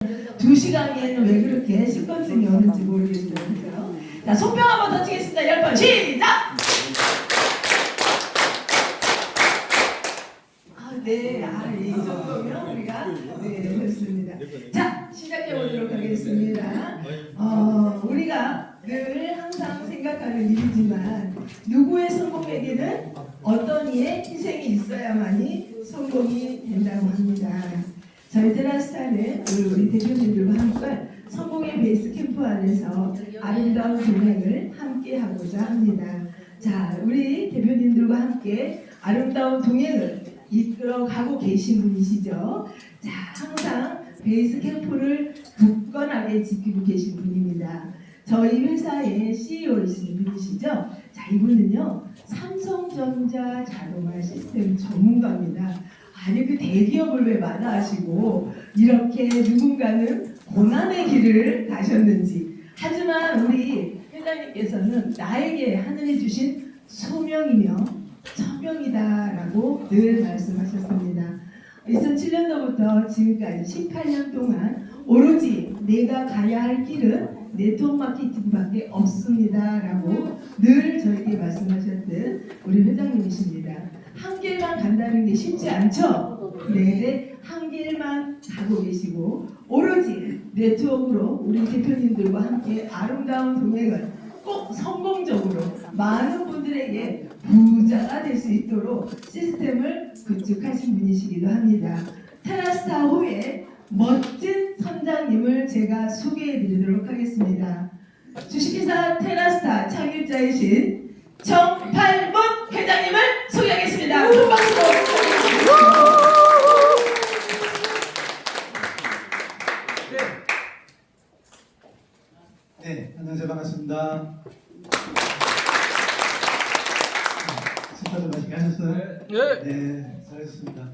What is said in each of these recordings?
2시간이에는 왜 그렇게 신분증이 오는지 모르겠어요. 자, 손뼉 한번 더 치겠습니다. 10번 시작! 네, 이 정도면 우리가 됐습니다. 자, 시작해 보도록 하겠습니다. 우리가 늘 항상 생각하는 일이지만 누구의 성공에게는 어떤 이의 희생이 있어야만이 성공이 된다고 합니다. 저희 테라스타는 우리 대표님들과 함께 성공의 베이스 캠프 안에서 아름다운 동행을 함께 하고자 합니다. 자, 우리 대표님들과 함께 아름다운 동행을 이끌어가고 계신 분이시죠. 자, 항상 베이스 캠프를 굳건하게 지키고 계신 분입니다. 저희 회사의 CEO이신 분이시죠. 자, 이분은요 삼성전자 자동화 시스템 전문가입니다. 아니 그 대기업을 왜 마다하시고 이렇게 누군가는 고난의 길을 가셨는지. 하지만 우리 회장님께서는 나에게 하늘이 주신 소명이며 천명이다라고 늘 말씀하셨습니다. 2007년도부터 지금까지 18년 동안 오로지 내가 가야 할 길은 네트워크 마케팅밖에 없습니다라고 늘 저에게 말씀하셨던 우리 회장님이십니다. 한 길만 간다는 게 쉽지 않죠? 네, 한 길만 가고 계시고 오로지 네트워크로 우리 대표님들과 함께 아름다운 동행을 꼭 성공적으로 많은 분들에게 부자가 될 수 있도록 시스템을 구축하신 분이시기도 합니다. 테라스타 후에 멋진 선장님을 제가 소개해 드리도록 하겠습니다. 주식회사 테라스타 창립자이신 정팔문 회장님을 소개하겠습니다. 큰 박수 부탁드립니다. 네, 안녕하세요. 반갑습니다. 식사들 맛있게 하셨어요? 네, 잘했습니다.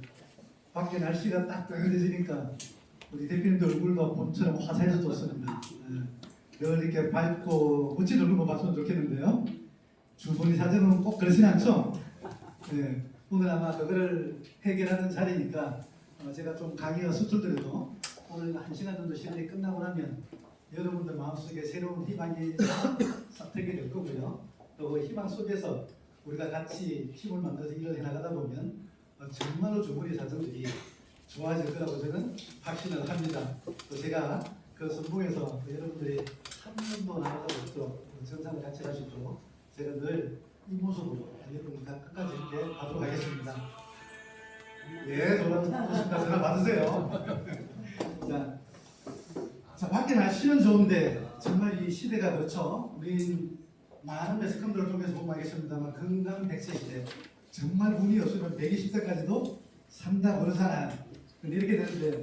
밖에 날씨가 딱 따뜻해지니까 우리 대표님들 얼굴도 봄처럼 화사해졌습니다. 늘 이렇게 밝고 멋진 얼굴만 봤으면 좋겠는데요. 주분이 사정은 꼭 그러진 않죠? 네, 오늘 아마 그거를 해결하는 자리니까 제가 좀 강의가 서툴더라도 오늘 1시간 정도 시간이 끝나고 나면 여러분들 마음속에 새로운 희망이 싹트게 될 거고요. 또 그 희망 속에서 우리가 같이 힘을 만들어서 일을 해나가다 보면 정말로 주부리 사정들이 좋아질 거라고 저는 확신을 합니다. 또 제가 그 성공에서 여러분들이 한 번도 나가다 못도록 정상을 같이 할 수 있도록 제가 늘 이 모습으로 여러분과 끝까지 이렇게 가도록 하겠습니다. 예, 좋습니다. 전화 받으세요. 자, 밖에 날씨는 좋은데 정말 이 시대가 그렇죠. 우리 많은 매스컴들을 통해서 보면 알겠습니다만 건강 100세 시대. 정말 운이 없으면 120세까지도 산다 그러잖아요. 이렇게 되는데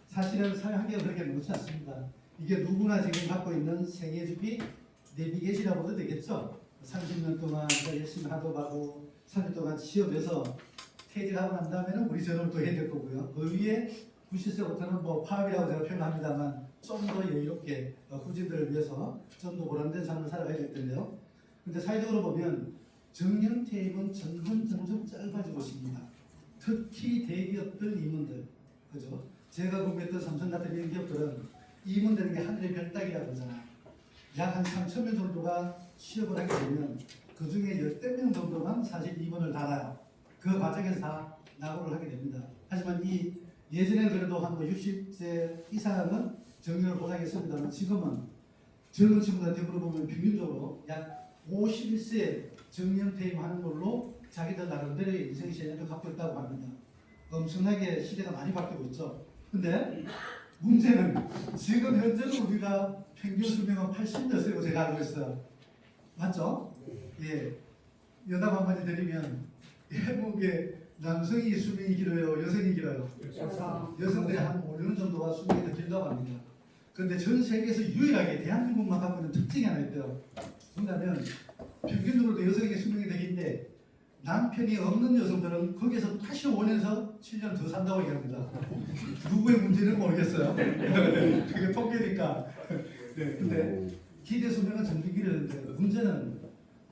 사실은 사회 환경은 그렇게 놓지 않습니다. 이게 누구나 지금 갖고 있는 생애주기 내비게이션이라고 해도 되겠죠. 30년 동안 열심히 하도 가고 30년 동안 취업해서 퇴직하고 난 다음에는 우리 전업을 또 해야 될 거고요. 그 위에 90세부터는 뭐 파업이라고 제가 표현합니다만 좀 더 여유롭게 후진들을 위해서 좀 더 보람된 삶을 살아가야 될 텐데요. 근데 사회적으로 보면 정년퇴임은 점점 짧아지고 있습니다. 특히 대기업들 임원들, 그죠? 제가 공부했던 삼성 같은 이런 기업들은 임원되는 게 하늘의 별 따기라고 그러잖아요. 약 한 3,000명 정도가 취업을 하게 되면 그 중에 10명 정도만 사실 임원을 달아요. 그 과정에서 다 낙오를 하게 됩니다. 하지만 예전에는 그래도 한 60세 이상은 정년을 보장했습니다만 지금은 젊은 친구들한테 물어보면 평균적으로 약 51세에 정년 퇴임하는 걸로 자기들 나름대로의 인생 시간을 갖고 있다고 합니다. 엄청나게 시대가 많이 바뀌고 있죠. 근데 문제는 지금 현재는 우리가 평균 수명은 80몇 세로 제가 알고 있어요. 맞죠? 예. 여담 한마디 드리면 해묵에 남성이 수명이 길어요, 여성이 길어요? 여성들이 한 5, 6년 정도가 수명이 더 길다고 합니다. 그런데 전 세계에서 유일하게 대한민국만 갖고 있는 특징이 하나 있대요. 뭐냐면 평균적으로 여성에게 수명이 더 긴데 남편이 없는 여성들은 거기에서 85년에서 7년 더 산다고 얘기합니다. 누구의 문제는 모르겠어요. 그게 통계니까. 네, 근데 기대 수명은 점점 길어지는데 문제는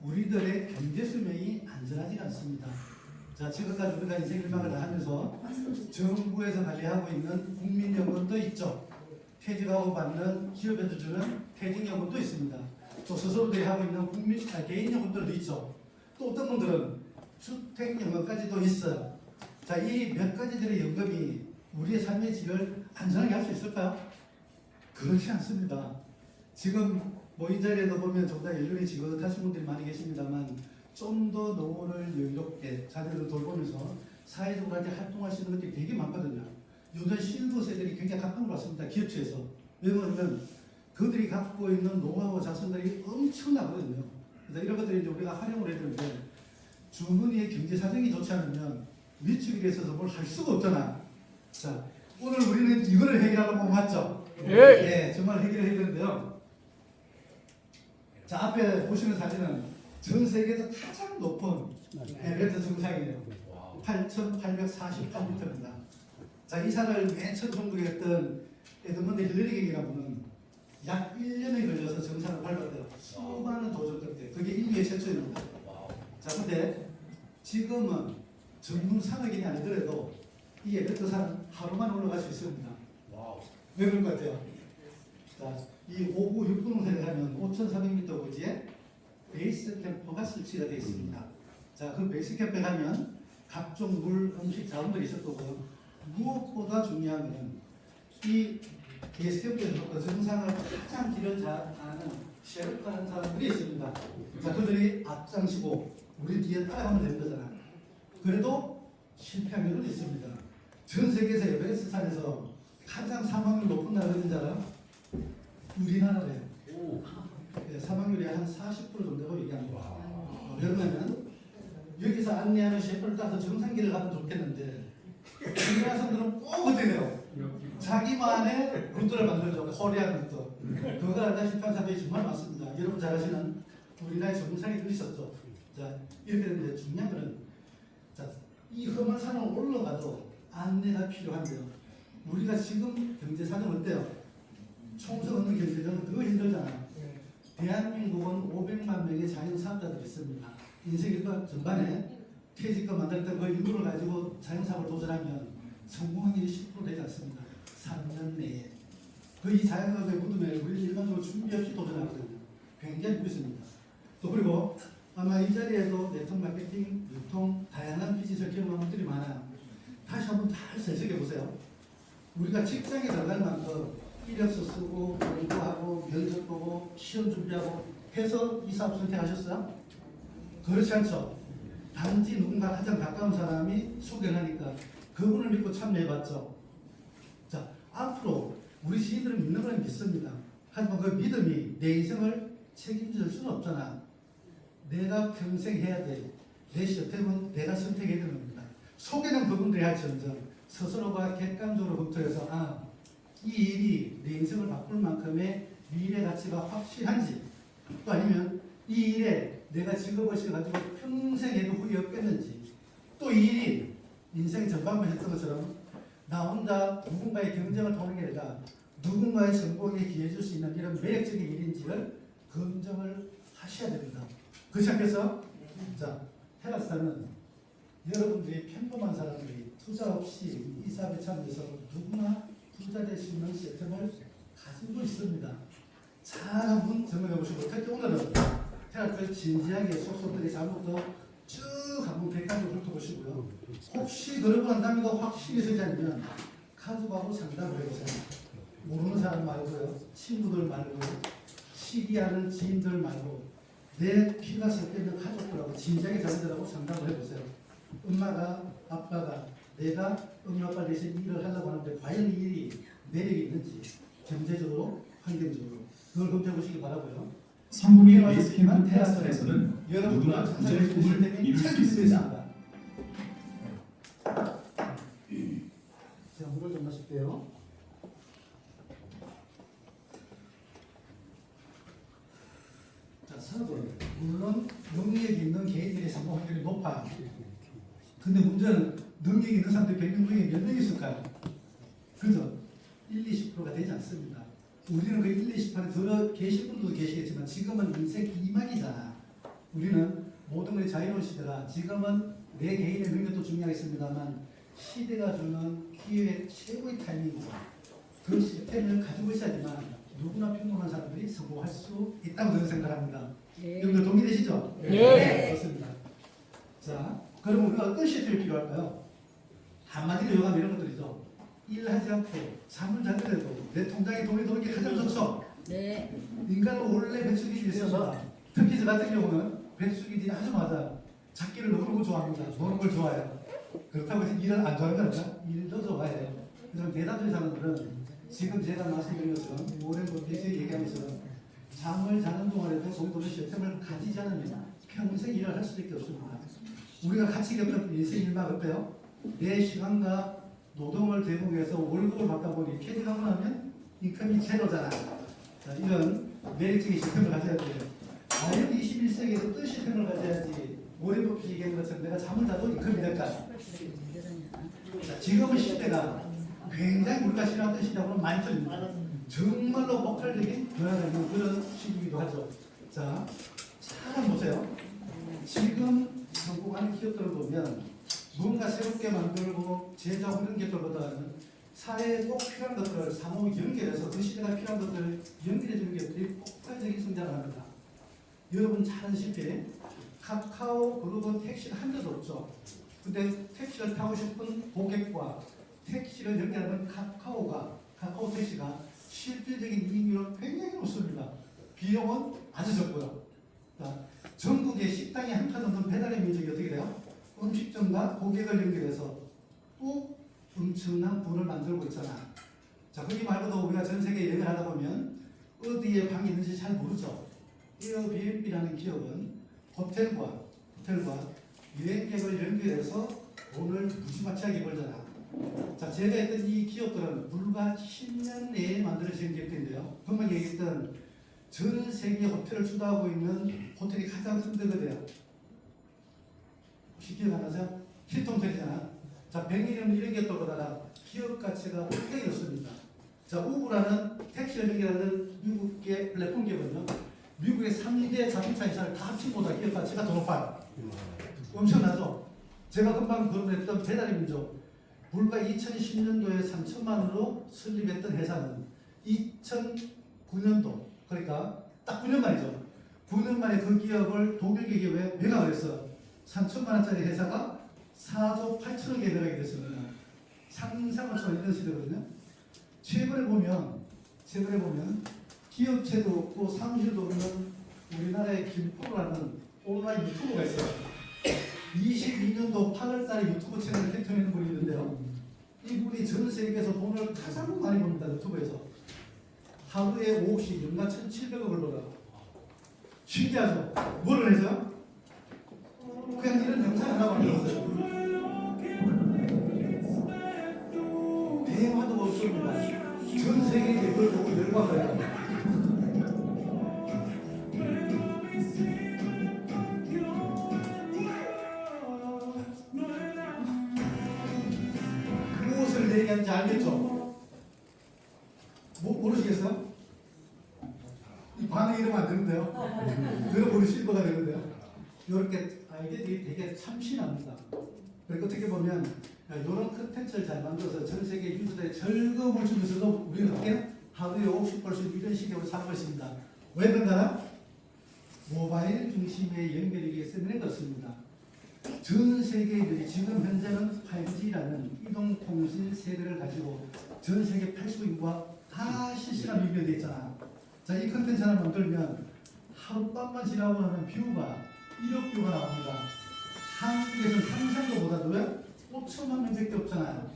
우리들의 경제 수명이 안전하지 않습니다. 자, 지금까지 우리가 인생 일망을 다 하면서 정부에서 관리하고 있는 국민연금도 있죠. 퇴직하고 받는 기업에서 주는 퇴직연금도 있습니다. 또 스스로들이 하고 있는 개인연금들도 있죠. 또 어떤 분들은 주택연금까지도 있어요. 자, 이 몇 가지들의 연금이 우리의 삶의 질을 안전하게 할 수 있을까요? 그렇지 않습니다. 지금 뭐 이 자리에도 보면 정말 연륜이 지긋하신 분들이 많이 계십니다만 좀 더 노후를 여유롭게 자녀들을 돌보면서 사회적으로 활동할 수 있는 것들이 되게 많거든요. 요즘 실버 세들이 굉장히 각광을 받습니다. 기업체에서. 왜냐하면 그들이 갖고 있는 노하우 자산들이 엄청나거든요. 그래서 이런 것들이 이제 우리가 활용을 해야 되는데 주머니의 경제 사정이 좋지 않으면 위축에 있어서 뭘 할 수가 없잖아. 자, 오늘 우리는 이거를 해결하려고 맞죠? 예, 정말 해결해야 되는데요. 자, 앞에 보시는 사진은 전 세계에서 가장 높은 에베레스트 정상이에요. 8,848m입니다. 자, 이 산을 맨 처음 정복했던 에드먼드 힐러리경이라는 분은 약 1년에 걸려서 정상을 밟았대요. 수많은 도전 끝에. 그게 인류의 최초입니다. 자, 근데 지금은 전문 산악인이 아니더라도 이 에베레스트 산은 하루만 올라갈 수 있습니다. 왜 그럴 것 같아요? 자, 이 5구 6분 운행을 하면 5,400m 고지에 베이스 캠프가 설치가 되어 있습니다. 자, 그 베이스 캠프에 가면 각종 물, 음식, 자원들이 있을 거고요. 무엇보다 중요한 것은 이 베이스 캠프에서 정상을 가장 길을 잘 아는 셰르파라는 사람들이 있습니다. 자, 그들이 앞장시고 우리 뒤에 따라가면 되는 거잖아. 그래도 실패한 경우도 있습니다. 전 세계에서 에베레스트 산에서 가장 사망률 높은 나라가 어딘지 알아요? 우리나라래요. 네, 사망률이 한 40% 정도라고 얘기합니다. 그러면 여기서 안내하는 셰프를 따서 정상길을 가면 좋겠는데 우리나라 사람들은 꼭 어떻게 돼요? 자기만의 루트를 만들죠. 코리안 루트. 그걸 알다시피 한 사람이 정말 많습니다. 여러분 잘 아시는 우리나라의 정상이 있었죠. 자, 이렇게 되는데 중요한 것은 자, 이 험한 산을 올라가도 안내가 필요한데요. 우리가 지금 경제 사정 어때요? 총선 얻는 경제는 더 힘들잖아요. 대한민국은 500만 명의 자영사업자들이 있습니다. 인생 일과 전반에 퇴직금 만들 그 일부를 가지고 자영사업을 도전하면 성공한 일이 10% 되지 않습니다. 3년 내에. 그 이 자영사업의 무덤에 우리 일반적으로 준비 없이 도전하거든요. 굉장히 무섭습니다. 또 그리고 아마 이 자리에도 네트워크 마케팅, 유통, 다양한 비즈니스를 경험한 분들이 많아요. 다시 한번 잘 생각해 보세요. 우리가 직장에 들어갈 만큼 이력서 쓰고 공부하고 면접 보고 시험 준비하고 해서 이 사업 선택하셨어요? 그렇지 않죠. 단지 누군가 가장 가까운 사람이 소개를 하니까 그분을 믿고 참여해봤죠. 자, 앞으로 우리 시인들은 믿는 걸 믿습니다. 하지만 그 믿음이 내 인생을 책임질 수는 없잖아. 내가 평생 해야 돼. 내 시어템은 내가 선택해야 되는 겁니다. 소개는 그분들이 할지언정 스스로가 객관적으로 검토해서 이 일이 내 인생을 바꿀 만큼의 미래 가치가 확실한지 또 아니면 이 일에 내가 직업을 가지고 평생 해도 후회 없겠는지 또 이 일이 인생 전반부에 했던 것처럼 나 혼자 누군가의 경쟁을 통하는 게 아니라 누군가의 성공에 기회 줄 수 있는 이런 매력적인 일인지를 검증을 하셔야 됩니다. 그렇지 않겠어? 자, 테라스타는 여러분들이 평범한 사람들이 투자 없이 이 사업에 참여해서 누구나 투자될 수 있는 시스템을 가지고 있습니다. 잘 한번 점검해 보시고 특히 오늘은 테라스를 진지하게 속속들이 잘부터 쭉 한번 객관적으로 훑어보시고요. 혹시 그러고 난 다음에도 확실히 서지 않으면 가족하고 상담을 해보세요. 모르는 사람 말고요. 친구들 말고 시기하는 지인들 말고 내 피가 섞여있는 가족들하고 진지하게 자기들하고 상담을 해보세요. 엄마가 아빠가 내가 엄마 아빠 대신 일을 하려고 하는데 과연 이 일이 매력이 있는지 경제적으로 환경적으로 그걸 검토해 보시기 바라고요. 성공의 베이스캠프 테라스에서는 누구나 부자의 꿈을 이룰 수 있습니다. 자, 물을 좀 마실게요. 자, 서브. 물론 능력이 있는 개인들의 성공 확률이 높아요. 근데 문제는 능력이 있는 사람들이 100명 중에 몇 명 있을까요? 그죠? 1, 20%가 되지 않습니다. 우리는 그 1, 20%에 들어 계실 분도 계시겠지만 지금은 인생 이막이잖아. 우리는 모든 것이 자유로운 시대라 지금은 내 개인의 능력도 중요하겠습니다만 시대가 주는 기회의 최고의 타이밍이고 그 시스템을 가지고 있어야지만 누구나 평범한 사람들이 성공할 수 있다고 저는 생각합니다. 여러분들 동의되시죠? 네. 좋습니다. 자, 그러면 우리가 어떤 시스템이 필요할까요? 한마디로 요구하면 이런 것들이죠. 일하지 않고 잠을 자더라도 내 통장에 돈이 도는 게 가장 좋죠. 네. 인간은 원래 백수기질이 있어서 특히 저 같은 경우는 백수기질이 아주 맞아요. 잡기를 너무너무 좋아합니다. 노는 걸 좋아해요. 그렇다고 해서 일을 안 좋아하는 건 아니라 일도 좋아해요. 그래서 대다수의 사람들은 지금 제가 말씀드린 것처럼 오랜 분께서 얘기한 것처럼 잠을 자는 동안에도 돈도는 시스템을 가지지 않으면 평생 일을 할 수밖에 없습니다. 우리가 같이 겪은 인생 일만 어때요? 내 시간과 노동을 대목해서 월급을 받다 보니 퇴직하고 나면 인컴이 제로잖아. 자, 이런 매력적인 시스템을 가져야 돼요. 과연 21세기에도 어떤 시스템을 가져야지 오랜 없이 얘기한 것처럼 내가 잠을 자도 인컴이 될까? 자, 지금의 시대가 굉장히 우리가 싫어하던 시대하고는 많이 틀립니다. 정말로 폭발적인 변화가 있는 그런 시기이기도 하죠. 자, 잘 보세요. 지금 성공하는 기업들을 보면 뭔가 새롭게 만들고 제조하고 이런 것들보다는 사회에 꼭 필요한 것들을 상호 연결해서 그 시대가 필요한 것들을 연결해 주는 것들이 폭발적인 성장을 합니다. 여러분 잘 아시다시피 카카오 그룹은 택시가 한 대도 없죠. 근데 택시를 타고 싶은 고객과 택시를 연결하는 카카오 택시가 실질적인 이익률은 굉장히 높습니다. 비용은 아주 적고요. 자, 전국의 식당이 한 칸 넘는 배달의 면적이 어떻게 돼요? 음식점과 고객을 연결해서 또 엄청난 부를 만들고 있잖아. 자, 거기 말고도 우리가 전 세계 여행을 하다 보면 어디에 방이 있는지 잘 모르죠. 에어비앤비라는 기업은 호텔과 여행객을 연결해서 돈을 무지막지하게 벌잖아. 자, 제가 했던 이 기업들은 불과 10년 내에 만들어진 기업들인데요. 금방 얘기했던 전 세계 호텔을 주도하고 있는 호텔이 가장 큰 데거든요. 혹시 기억 안 나세요? 힐튼 호텔이잖아. 자, 백일은 이런 기업들보다 기업 가치가 굉장히 높습니다. 자, 우버라는 택시를 연결하는 미국의 플랫폼 기업은요. 미국의 3대 자동차 회사를 다 합친보다 기업 가치가 더 높아요. 엄청나죠? 제가 금방 거론했던 배달의 민족. 불과 2010년도에 3천만 원으로 설립했던 회사는 2009년도, 그러니까 딱 9년 만이죠. 9년 만에 그 기업을 독일 기업에 매각을 했어요. 3천만 원짜리 회사가 4조 8천억에 매각이 됐습니다. 상상을 초월했던 시대거든요. 최근에 보면 기업체도 없고 사무실도 없는 우리나라의 김포라는 온라인 유튜버가 있어요. 22년도 8월달에 유튜브 채널을 캡처해낸 분이 있는데요. 이분이 전 세계에서 돈을 가장 많이 법니다. 유튜브에서. 하루에 5시 연간 1,700억을 벌어요. 신기하죠? 뭐를 해서요? 그냥 이런 영상 하나 만들었어요. 대화도 없습니다. 전 세계에 그걸 보고 열광을 해요. 무엇을 얘기하는지 알겠죠? 모르시겠어요? 이 반응이 이러면 안 되는데요. 들어보니 실버가 되는데요. 이렇게 아이디어들이 되게 참신합니다. 그리고 어떻게 보면 이런 컨텐츠를 잘 만들어서 전 세계 유저들의 즐거움을 주면서도 우리는 어떻게 하루에 5씩 벌 수 있는 이런 식으로 살고 있습니다. 왜 그런가? 모바일 중심의 연결이기 위해서는 그렇습니다. 전 세계인들이 지금 현재는 8G라는 이동통신 세대를 가지고 전 세계 80억 인구와 다 실시간 연결되어 있잖아. 자, 이 컨텐츠 하나 만들면 하룻밤만 지나고 나면 뷰가 1억 뷰가 나옵니다. 한국에서는 상상도 못하도 왜? 5천만 명밖에 없잖아요.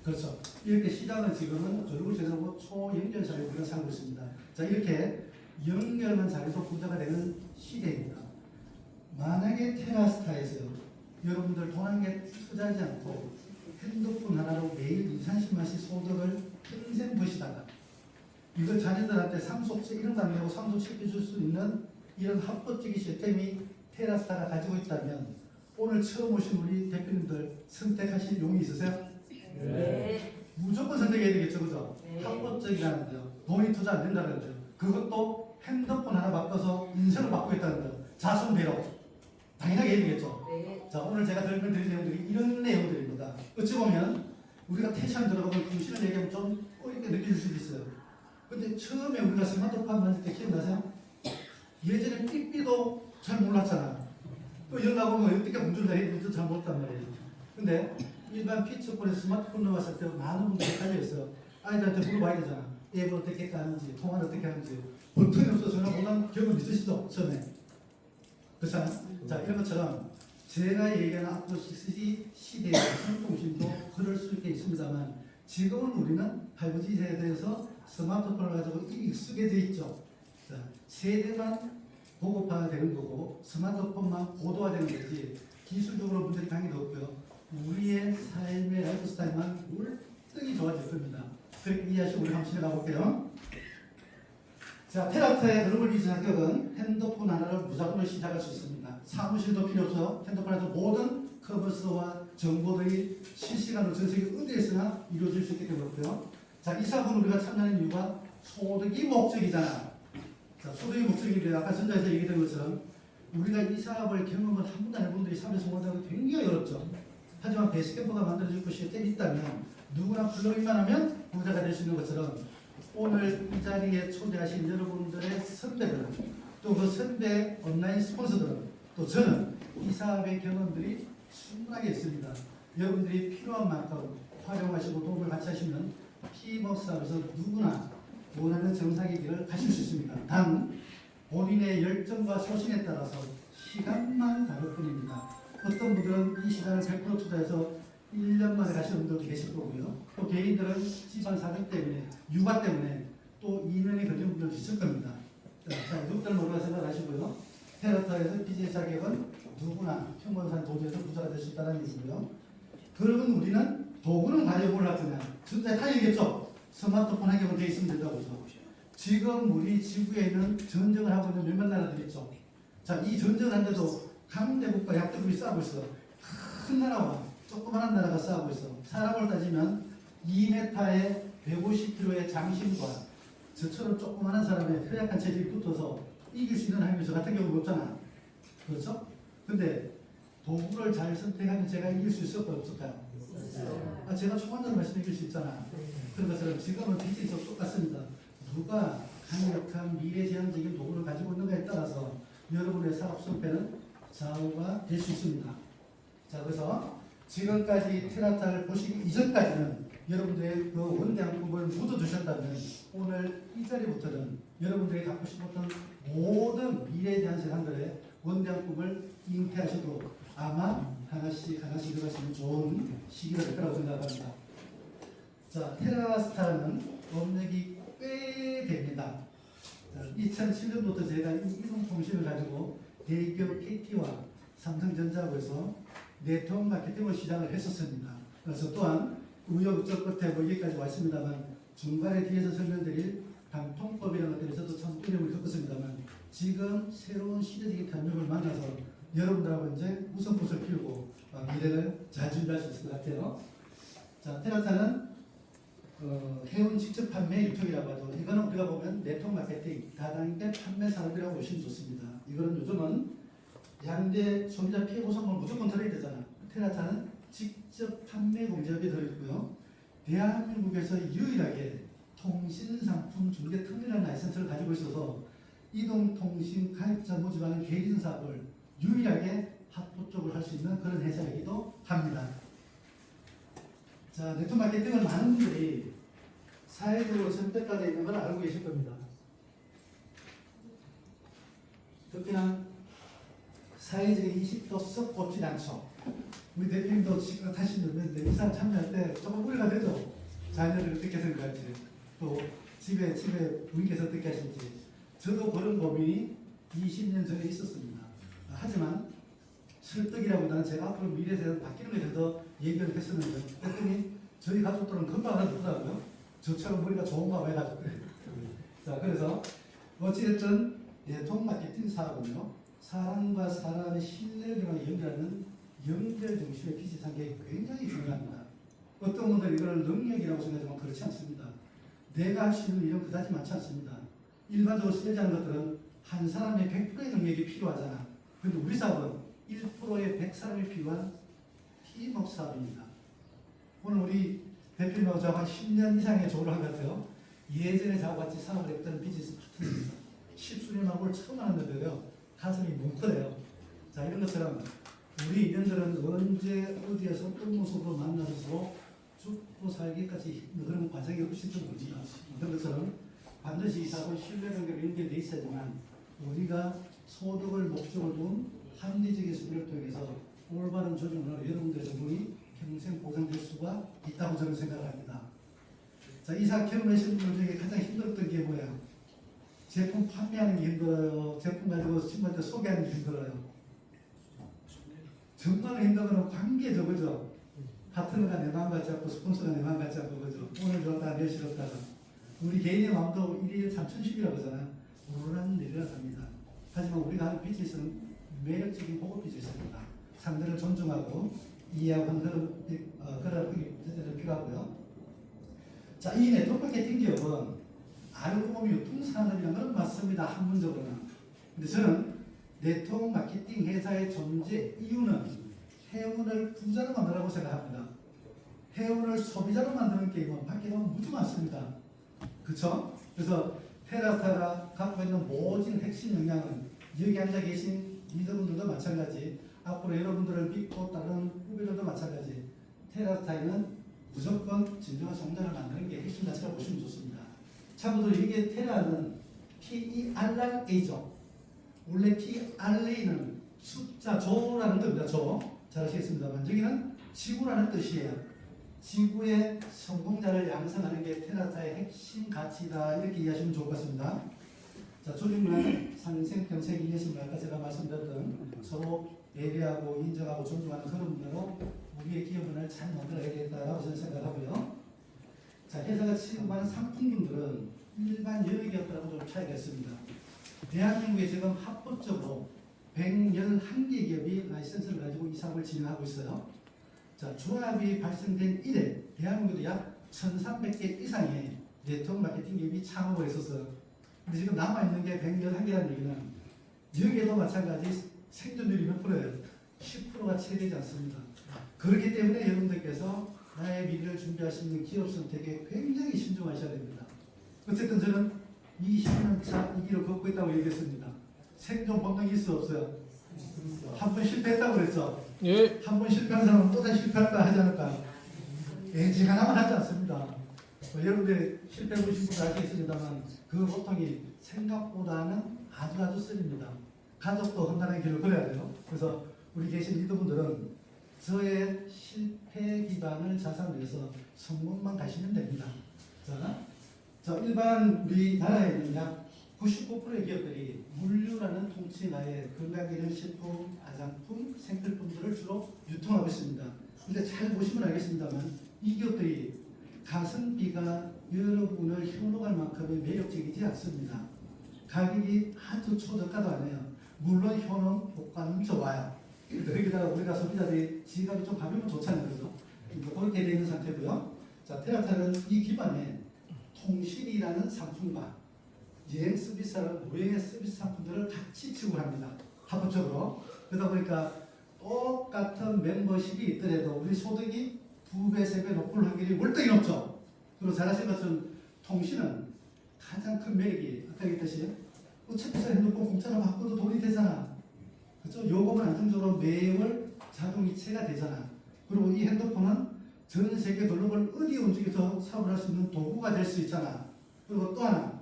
그렇죠. 이렇게 시장은 지금은 절구절구 초연결 사회에 우리가 살고 있습니다. 자, 이렇게 연결만 잘해서 부자가 되는 시대입니다. 만약에 테라스타에서 여러분들 돈 한 개 투자하지 않고 핸드폰 하나로 매일 20-30만씩 소득을 평생 버시다가 이걸 자녀들한테 상속세 이런 거 안 내고 상속시켜줄 수 있는 이런 합법적인 시스템이 테라스타가 가지고 있다면 오늘 처음 오신 우리 대표님들 선택하실 용이 있으세요? 네. 무조건 선택해야 되겠죠, 그죠? 네. 합법적이라는 거요. 돈이 투자 안 된다는 거죠. 그것도 핸드폰 하나 바꿔서 인생을 바꾸겠다는 거요. 자손배로. 당연하게 해야 되겠죠. 네. 자, 오늘 제가 설명드릴 내용들이 이런 내용들입니다. 어찌 보면 우리가 태시안 들어가면 금신을 얘기하면 좀 이렇게 느낄 수도 있어요. 근데 처음에 우리가 스마트폰 만들 때 기억나세요? 예전에 삐삐도 잘 몰랐잖아. 또 연락 오면 어떻게 운전을 해야 될지 잘 몰랐단 말이에요. 근데 일반 피처폰에 스마트폰 넣었을 때 많은 분들이 헷갈려 있어요. 아이들한테 물어봐야 되잖아. 앱을 어떻게 까는지, 통화를 어떻게 하는지. 버튼이 없어서 전화 못한 경험 있으시죠? 처음에. 그렇잖아요? 자, 이런 것처럼 제가 얘기하는 앞으로 시대의 통신도 그럴 수 있게 있습니다만 지금은 우리는 5G 세대에서 스마트폰을 가지고 이미 익숙해져 있죠. 자, 세대만 보급화가 되는 거고 스마트폰만 고도화되는 거지 기술적으로 문제는 당연히 없고요. 우리의 삶의 라이프 스타일만 월등히 좋아질 겁니다. 그렇게 이해하시고 우리 한번 진행해 볼게요. 자, 테라타의 글로벌 비즈니스 자격은 핸드폰 하나로 무작위로 시작할 수 있습니다. 사무실도 필요 없어요. 핸드폰에서 모든 커머스와 정보들이 실시간으로 전 세계 어디에서나 이루어질 수 있게 되었고요. 자, 이 사업은 우리가 참여하는 이유가 소득이 목적이잖아. 자, 소득이 목적인데 아까 전자에서 얘기된 것처럼 우리가 이 사업을 경험을 한 번도 안 해본 분들이 사업에 성공하기 굉장히 어렵죠. 하지만 베이스캠프가 만들어질 것이 있다면 누구나 플러그인만 하면 부자가 될 수 있는 것처럼 오늘 이 자리에 초대하신 여러분들의 선배들 또 그 선배 온라인 스폰서들은 또 저는 이 사업의 경험들이 충분하게 있습니다. 여러분들이 필요한 만큼 활용하시고 도움을 같이 하시면 피벗 사업에서 누구나 원하는 정상의 길을 가실 수 있습니다. 단 본인의 열정과 소신에 따라서 시간만 다를 뿐입니다. 어떤 분들은 이 시간을 100% 투자해서 1년 만에 가시는 분들도 계실 거고요. 또 개인들은 집안 사정 때문에, 육아 때문에 또 2년이 걸리는 분들도 있을 겁니다. 자, 누구들 모르가 생각하시고요. 테라타에서 BJ 자격은 누구나 평범한 도시에서 부자가 될 수 있다는 얘기고요. 그러면 우리는 도구는 가지고 뭘 할 거냐? 전자 다 얘기했죠? 스마트폰 하기만 돼 있으면 된다고 해서. 지금 우리 지구에 있는 전쟁을 하고 있는 몇몇 나라들 있죠? 자, 이 전쟁을 하는데도 강대국과 약대국이 싸우고 있어. 큰 나라와 조그마한 나라가 싸우고 있어. 사람을 따지면 2m에 150kg의 장신과 저처럼 조그마한 사람의 허약한 체질이 붙어서 이길 수 있는 하면 저 같은 경우는 없잖아. 그렇죠? 근데 도구를 잘 선택하면 제가 이길 수 있을까요? 없을까요? 아, 제가 초반적으로 말씀드릴 수 있잖아. 그런 것처럼 지금은 비즈니스 똑같습니다. 누가 강력한 미래지향적인 도구를 가지고 있는가에 따라서 여러분의 사업 성패는 좌우가 될 수 있습니다. 자, 그래서 지금까지 테라타를 보시기 이전까지는 여러분들의 그 원대한품을 묻어두셨다면 오늘 이 자리부터는 여러분들이 갖고 싶었던 모든 미래에 대한 세상들의 원대한 꿈을 잉태하셔도 아마 하나씩 이뤄갈 수 있는 좋은 시기가 될 거라고 생각합니다. 자, 테라스타는 업력이 꽤 됩니다. 2007년부터 제가 이동통신을 가지고 대기업 KT와 삼성전자하고 해서 네트워크 마케팅을 시작을 했었습니다. 그래서 또한 우여곡절 끝에 뭐 여기까지 왔습니다만 중간에 뒤에서 설명드릴 방통법이라는 것들에서도 참 어려움을 겪었습니다만 지금 새로운 시대적인 변혁을 만나서 여러분들하고 이제 무슨 꽃을 피우고 미래를 잘 준비할 수 있을 것 같아요. 자, 테라타는 해운 직접 판매 유통이라고 하죠. 이거는 우리가 보면 네트워크 마케팅, 다단계 판매 산업이라고 보시면 좋습니다. 이거는 요즘은 양대 소비자 피해 보상을 무조건 들어야 되잖아. 테라타는 직접 판매 공제업에 들어있고요. 대한민국에서 유일하게 통신상품 중개 특례라는 라이센스를 가지고 있어서 이동통신 가입자 모집하는 개인 사업을 유일하게 합법 쪽으로 할 수 있는 그런 회사이기도 합니다. 자, 네트워크 마케팅은 많은 분들이 사회적으로 선택가되어 있는 걸 알고 계실 겁니다. 특히나 사회적인 인식도 썩 곱지 않죠. 우리 대표님도 지금 하시는데 이 사람 참여할 때 조금 우려가 되죠. 자녀를 어떻게 생각할지 또 집에 부인께서 어떻게 하실지. 저도 그런 고민이 20년 전에 있었습니다. 하지만 설득이라보다는 제가 앞으로 미래에 바뀌는 것에 대해서 얘기를 했었는데 그랬더니 저희 가족들은 금방 알아듣더라고요. 저처럼 머리가 좋은가 봐 해가지고. 자, 그래서 어찌됐든 네트워크 마케팅 사업은요, 사람과 사람의 신뢰를 연결하는 연결 중심의 비즈니스 단계가 굉장히 중요합니다. 어떤 분들은 이걸 능력이라고 생각하지만 그렇지 않습니다. 내가 할 수 있는 일은 그다지 많지 않습니다. 일반적으로 쓰여지는 것들은 한 사람의 100%의 능력이 필요하잖아. 그런데 우리 사업은 1%의 100사람이 필요한 팀워크 사업입니다. 오늘 우리 대표님하고 저하고 한 10년 이상의 조를 한 것 같아요. 예전에 저하고 같이 사업을 했던 비즈니스 파트너입니다. 10수년하고 처음 하는데도요. 가슴이 뭉클해요. 자, 이런 것처럼 우리 인연들은 언제 어디에서 어떤 모습으로 만나서 죽고 살기까지 그런 과정이 훨씬 더 깁니다. 그런 것처럼 반드시 이사하고 신뢰관계로 연결되어 있어야지만 우리가 소득을 목적으로 둔 합리적인 수비를 통해서 올바른 조정으로 여러분들의 적응이 평생 보장될 수가 있다고 저는 생각을 합니다. 자, 이사 경험하신 분들 중에 가장 힘들었던 게 뭐예요? 제품 판매하는 게 힘들어요. 제품 가지고 친구한테 소개하는 게 힘들어요. 정말 힘든 거는 관계죠, 그죠? 파트너가 내 마음 같지 않고 스폰서가 내 마음 같지 않고 그죠? 오늘 좋았다가 내일 싫었다가 우리 개인의 마음도 1일 3,000씩이라고 하잖아요. 오르락내리락 합니다. 하지만 우리가 하는 비즈니스는 매력적인 고급 비즈니스입니다. 상대를 존중하고 이해하고 하는 그런 필요하고요. 자, 이 네트워크 마케팅 기업은 알고 보면 유통산업이라는 건 맞습니다. 한문적으로는. 근데 저는 네트워크 마케팅 회사의 존재 이유는 회원을 부자로 만들라고 생각합니다. 회원을 소비자로 만드는 게임은 밖에 보면 무지 많습니다. 그렇죠? 그래서 테라스타가 갖고 있는 모든 핵심 역량은 여기 앉아 계신 리더분들도 마찬가지, 앞으로 여러분들을 믿고 따르는 후배들도 마찬가지. 테라스타에는 무조건 진정한 성장을 만드는 게 핵심 자체라고 보시면 좋습니다. 참고로 이게 테라는 PERRA죠. 원래 PRA는 숫자 조라는 겁니다. 조. 잘 아시겠습니다만 여기는 지구라는 뜻이에요. 지구의 성공자를 양성하는 게 테라스타의 핵심 가치다. 이렇게 이해하시면 좋을 것 같습니다. 자, 조직문화는 상생평생 이해심을 아까 제가 말씀드렸던 서로 배려하고 인정하고 존중하는 그런 문화로 우리의 기업 문화를 잘 만들어야겠다고 저는 생각하고요. 자, 회사가 취급하는 상품군들은 일반 여기업들하고 좀 차이가 있습니다. 대한민국에 지금 합법적으로 111개 기업이 라이센스를 가지고 이 사업을 진행하고 있어요. 자, 조합이 발생된 이래 대한민국에도 약 1,300개 이상의 네트워크 마케팅 기업이 창업을 했었어요. 근데 지금 남아있는 게 111개라는 얘기는 여기에도 마찬가지 생존율이 몇 프로예요? 10%가 채 되지 않습니다. 그렇기 때문에 여러분들께서 나의 미래를 준비하시는 기업 선택에 굉장히 신중하셔야 됩니다. 어쨌든 저는 20년차 이 길을 걷고 있다고 얘기했습니다. 생존 본능이 있을 수 없어요. 한 번 실패했다고 그랬죠? 예. 한 번 실패한 사람은 또다시 실패할까 하지 않을까? 예지가나만 하지 않습니다. 여러분들 실패해보신 분들 알겠습니다만 그 고통이 생각보다는 아주 쓰립니다. 가족도 험난한 길을 걸어야 돼요. 그래서 우리 계신 리더분들은 저의 실패 기반을 자산으로 해서 성공만 가시면 됩니다. 자, 일반 우리나라에는 약 99%의 기업들이 물류라는 통치나의 건강기능식품, 화장품, 생필품들을 주로 유통하고 있습니다. 근데 잘 보시면 알겠습니다만 이 기업들이 가성비가 여러분을 현혹할 만큼의 매력적이지 않습니다. 가격이 아주 초저가도 아니에요. 물론 현혹 효과는 좋아요. 여기다가 우리가 소비자들이 지갑이 좀 가벼우면 좋잖아요. 그죠? 그렇게 되어 있는 상태고요. 자, 테라타는 이 기반에 통신이라는 상품과 여행 서비스라는 무형의 서비스 상품들을 같이 지원합니다. 합법적으로. 그러다 보니까 똑같은 멤버십이 있더라도 우리 소득이 2배, 3배 높을 확률이 월등히 높죠. 그리고 잘 아시는 것처럼 통신은 가장 큰 매력이 아까 얘기했듯이 어차피 핸드폰 공짜로 바꿔도 돈이 되잖아. 그렇죠? 요금은 안정적으로 매월 자동이체가 되잖아. 그리고 이 핸드폰은 전 세계 글로벌 어디 움직여서 사업을 할 수 있는 도구가 될 수 있잖아. 그리고 또 하나,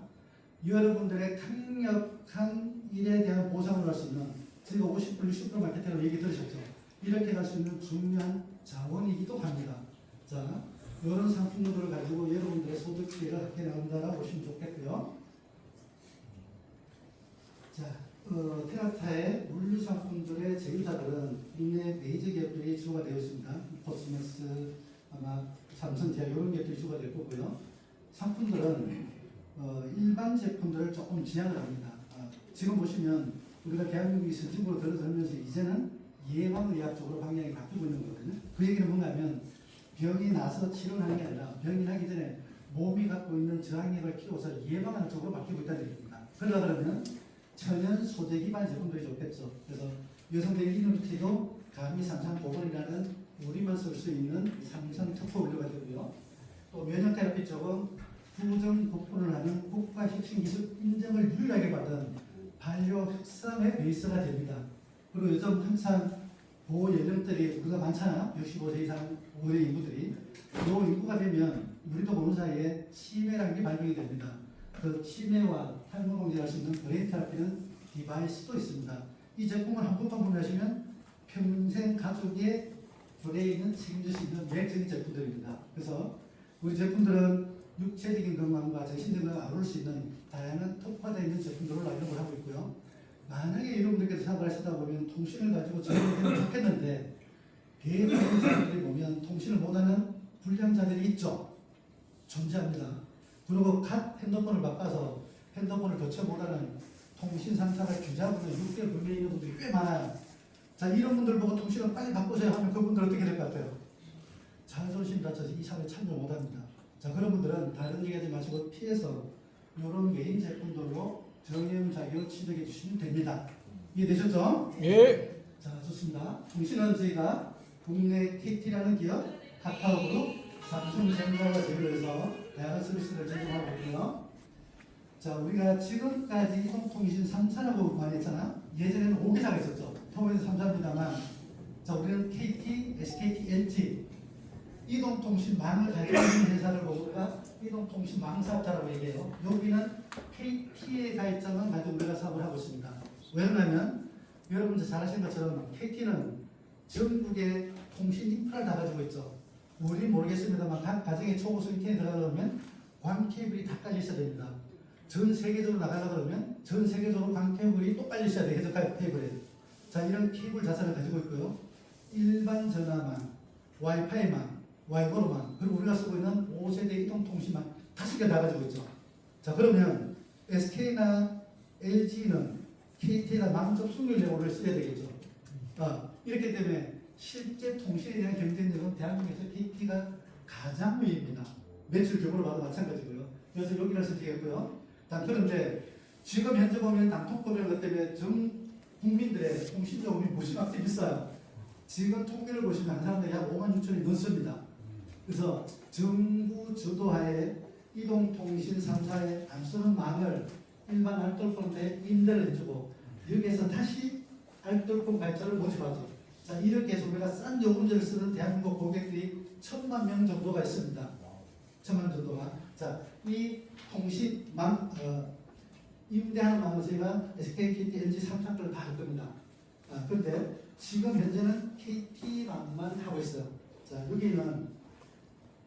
여러분들의 강력한 일에 대한 보상을 할 수 있는, 저희가 50%, 60% 마케팅으로 얘기 들으셨죠? 이렇게 갈 수 있는 중요한 자원이기도 합니다. 자, 이런 상품들을 가지고 여러분들의 소득 기회를 확대 나간다라고 보시면 좋겠고요. 자, 테라타의 물류 상품들의 제휴자들은 국내 메이저 기업들이 주가 되어 있습니다. 코스메스, 아마 삼성, 제약 이런 기업들이 주가 될 거고요. 상품들은 일반 제품들을 조금 지향을 합니다. 지금 보시면 우리가 대한민국이 선진국으로 들어서면서 이제는 예방의학 쪽으로 방향이 바뀌고 있는 거거든요. 그 얘기는 뭔가면 병이 나서 치료를 하는 게 아니라 병이 나기 전에 몸이 갖고 있는 저항력을 키워서 예방하는 쪽으로 바뀌고 있다는 얘기입니다. 그러면 천연 소재 기반 제품들이 좋겠죠. 그래서 여성들 이너티도 감히 삼상 보건이라는 우리만 쓸 수 있는 삼성 특허 올려가 되고요. 또 면역 테라피 쪽은 구정 복분을 하는 국가 혁신 기술 인정을 유일하게 받은 반려 흑삼의 베이스가 됩니다. 그리고 요즘 항상 보호 연령들이 우리가 많잖아. 65세 이상 고령 인구들이. 이 인구가 되면 우리도 모르는 사이에 치매라는 게 발병이 됩니다. 그 치매와 탈모 공제할 수 있는 브레인 테라피는 디바이스도 있습니다. 이 제품을 한 번만 구매하시면 평생 가족의 브레인을 책임질 수 있는 매력적인 제품들입니다. 그래서 우리 제품들은 육체적인 건강과 정신적인 건강을 아울 수 있는 다양한 특화되어 있는 제품들을 라인업을 하고 있고요. 만약에 여러분들께서 사업을 하시다 보면 통신을 가지고 전화되면 좋겠는데 대부분의 사람들이 보면 통신을 못하는 불량자들이 있죠. 존재합니다. 그리고 갓 핸드폰을 바꿔서 핸드폰을 교체 못하는 통신 상사가 규자분은 6개월 분명히 있는 분들이 꽤 많아요. 자, 이런 분들 보고 통신을 빨리 바꾸세요 하면 그분들 어떻게 될 것 같아요? 자존심 다쳐서 이 사업에 참여 못합니다. 자, 그런 분들은 다른 얘기하지 마시고 피해서 이런 메인 제품들로 정형자기로 취득해 주시면 됩니다. 이해되셨죠? 예. 자, 좋습니다. 통신은 저희가 국내 KT라는 기업, 카카오그룹, 삼성전자와 제휴해서 다양한 서비스를 제공하고 있고요. 자, 우리가 지금까지 이동통신 3사라고 많이 했잖아. 예전에는 5개사가 있었죠. 통해서 3사입니다만, 자, 우리는 KT, SKT, LT 이동통신망을 가지고 있는 회사를 보고 우리가 이동통신망사업자라고 얘기해요. 여기는 KT의 가입자만 가지고 우리가 사업을 하고 있습니다. 왜냐하면 여러분들 잘 아시는 것처럼 KT는 전국의 통신 인프라를 다 가지고 있죠. 우리 모르겠습니다만 각 가정의 초고속 인터넷 들어가려면 광 케이블이 다 깔려 있어야 됩니다. 전 세계적으로 나가려고 그러면 전 세계적으로 광 케이블이 또 깔려 있어야 돼요. 케이블에. 자, 이런 케이블 자산을 가지고 있고요. 일반 전화망, 와이파이망, 와이버로망, 그리고 우리가 쓰고 있는 5세대 이동통신망 5개 다 가지고 있죠. 자, 그러면 SK나 LG는 KT나 망 접속률 제고를 써야 되겠죠. 이렇기 때문에 실제 통신에 대한 경쟁력은 대한민국에서 KT가 가장 위입니다. 매출 규모로 봐도 마찬가지고요. 그래서 여기를 선택했고요. 그런데 지금 현재 보면 남통법이라는 것 때문에 전 국민들의 통신 요금이 무지막지 비싸요. 지금 통계를 보시면 한 사람들이 약 5만 6천이 넘습니다. 그래서 정부 주도하에 이동통신 3사의 안 쓰는 망을 일반 알뜰폰에 임대를 해주고 여기에서 다시 알뜰폰 발전을 모집하죠. 자, 이렇게 해서 우리가 싼 요금제를 쓰는 대한민국 고객들이 1,000만 명 정도가 있습니다. 1,000만 명 정도가. 자, 이 통신망 임대하는 망을 저희가 SK, KT, LG 3사를 다 할 겁니다. 그런데 지금 현재는 KT망만 하고 있어요. 자, 여기는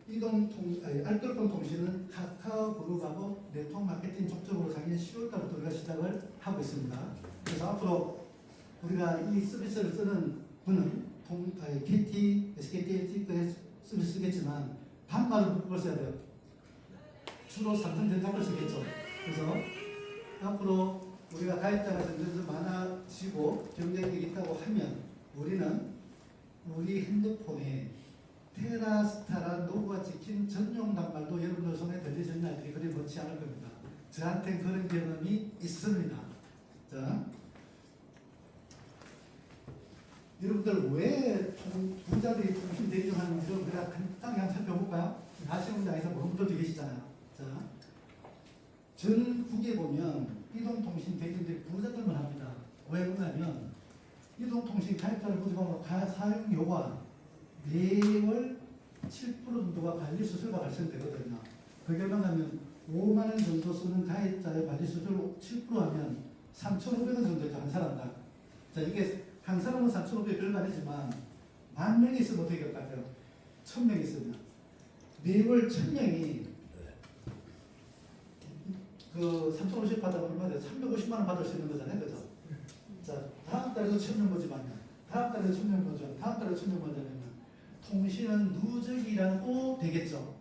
알뜰폰 통신은 카카오그룹하고 네트워크 마케팅 쪽적으로 작년 10월달부터 우리가 시작을 하고 있습니다. 그래서 앞으로 우리가 이 서비스를 쓰는 분은 KT, SKT, LG 서비스 쓰겠지만 반말을 묶어 써야 돼요. 주로 삼성전자 걸 쓰겠죠. 그래서 앞으로 우리가 가입자가 점점 많아지고 경쟁력이 있다고 하면 우리는 우리 핸드폰에 테라스타란 로고가 찍힌 전용 단말도 여러분들 손에 들리는 날들이 그리 멀지 않을 겁니다. 저한테 그런 경험이 있습니다. 자, 여러분들 왜 부자들이 통신 대리점하는지 좀 그냥 간단히 한번 살펴볼까요? 아시는 분들 안에서 모르는 분들도 계시잖아요. 자, 전국에 보면 이동통신 대리점들이 부자들만 합니다. 왜 그러냐면 이동통신 가입자를 모집하고 사용료가 매월 7% 정도가 관리수수료가 발생되거든요. 그게 얼마냐면 5만 원 정도 쓰는 가입자의 관리수수료 7% 하면 3,500원 정도죠. 한 사람당. 자, 이게 한 사람은 3,500원 별거 아니지만 10,000명이 있으면 어떻게 될 것 같아요? 1,000명이 있으면 매월 1,000명이 그 3,500원 받아면 얼마나 350만 원 받을 수 있는 거잖아요. 그죠? 자, 다음 달에도 1,000명 모집하면 다음 달에도 1,000명 모집하면 다음 달에도 1,000명 모집하면 통신은 누적이라고 되겠죠.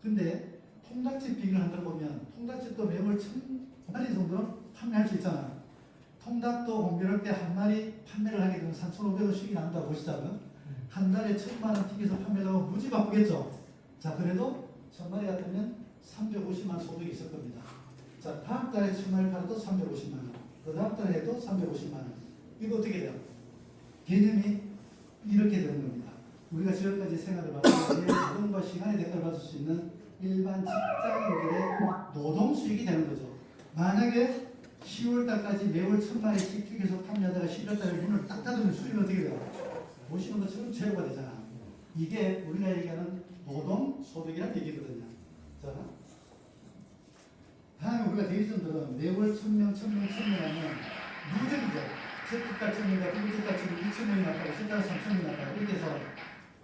근데 통닭집 비교를 한다 보면 통닭집도 매월 1,000마리 정도는 판매할 수 있잖아요. 통닭도 공개할 때 한 마리 판매를 하게 되면 3,500원씩이 나온다고 보시자고요. 한 달에 1,000만 원 튀겨서 판매를 하고 무지 바쁘겠죠. 자, 그래도 1,000마리 같으면 350만 원 소득이 있을 겁니다. 자, 다음 달에 1,000마리 팔아도 350만 원. 그 다음 달에 해도 350만 원. 이거 어떻게 돼요? 개념이 이렇게 되는 겁니다. 우리가 지금까지 생활을 받을 때 노동과 시간의 대가를 받을 수 있는 일반 직장인들의 노동 수익이 되는 거죠. 만약에 10월 달까지 매월 1,000마리씩 계속 판매하다가 11월 달에 문을 딱 닫으면 수익은 어떻게 돼요? 보시는 것처럼 제로가 되잖아. 이게 우리가 얘기하는 노동 소득이라는 얘기거든요. 자, 다음에 우리가 대리점들은 매월 1,000명 하면 누적이죠. 첫 달 1,000명이다, 두째 달 2,000명이 났다고, 셋달 3,000명이 났다고 이렇게 해서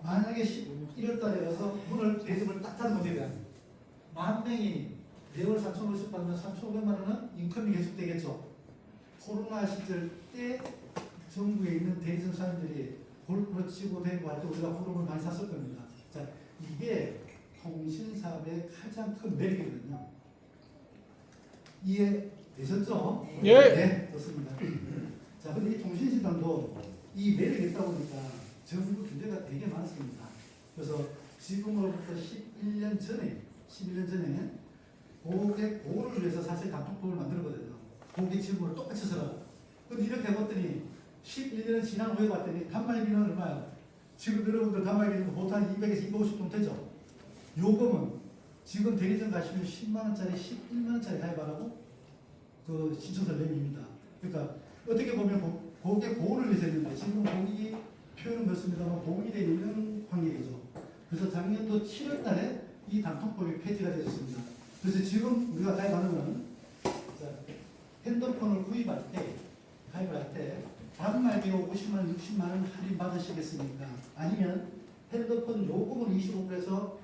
만약에 11월 달에 가서 문을 대리점을 딱 닫으면 어떻게 돼요? 10,000명이 매월 3,500원 받으면 3,500만 원은 인컴이 계속되겠죠. 코로나 시절 때 전국에 있는 대리점 사람들이 골프를 치고 대고 할 때 우리가 호르몬을 많이 샀을 겁니다. 자, 이게 통신사업의 가장 큰 매력이거든요. 이해되셨죠? 예. 네, 좋습니다. 자, 근데 이 통신시장도 이 매력이 있다 보니까 전부 규제가 되게 많습니다. 그래서 지금으로부터 11년 전에 고객 보호를 위해서 사실 단톡방을 만들거든요. 고객 질문을 똑같이 써라. 근데 이렇게 해봤더니 11년 지난 후에 봤더니 단말기는 얼마야? 지금 여러분들 단말기는 보통 한 200에서 250돈 되죠? 요금은 지금 대리점 가시면 10만원짜리, 11만원짜리 가입하라고 그 신청서를 내밉니다. 그러니까 어떻게 보면 고객 보호를 위해서 했는데 지금 고객이 표현은 그렇습니다만 보호이 되어 있는 관계이죠. 그래서 작년도 7월 달에 이 단톡법이 폐지가 되었습니다. 그래서 지금 우리가 가입하는 거는 핸드폰을 구입할 때, 가입할 때 단말기로 50만원, 60만원 할인 받으시겠습니까? 아니면 핸드폰 요금을 25%에서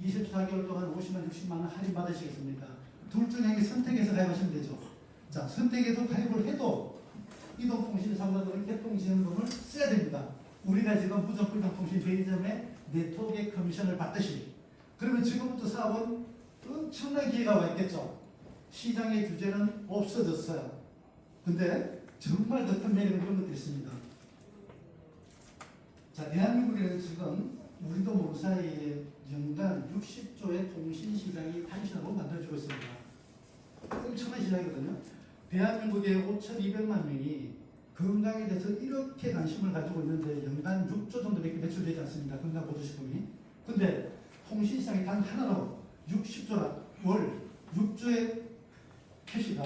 24개월 동안 50만, 60만원 할인 받으시겠습니까? 둘 중에 선택해서 가입하시면 되죠. 자, 선택해도 가입을 해도 이동통신 사업자들은 개통지원금을 써야 됩니다. 우리가 지금 무전불통신 대리점의 네트워크의 커미션을 받듯이. 그러면 지금부터 사업은 엄청난 기회가 와 있겠죠. 시장의 규제는 없어졌어요. 근데 정말 더 큰 매력은 그런 것들이 있습니다. 자, 대한민국에는 지금 우리도 모르는 사이에 연간 60조의 통신시장이 단신으로 만들어지고 있습니다. 엄청난 시장이거든요. 대한민국의 5,200만 명이 건강에 대해서 이렇게 관심을 가지고 있는데 연간 6조 정도밖에 매출되지 않습니다. 건강보조식품이. 근데 통신시장이 단 하나로 60조라 월 6조의 캐시가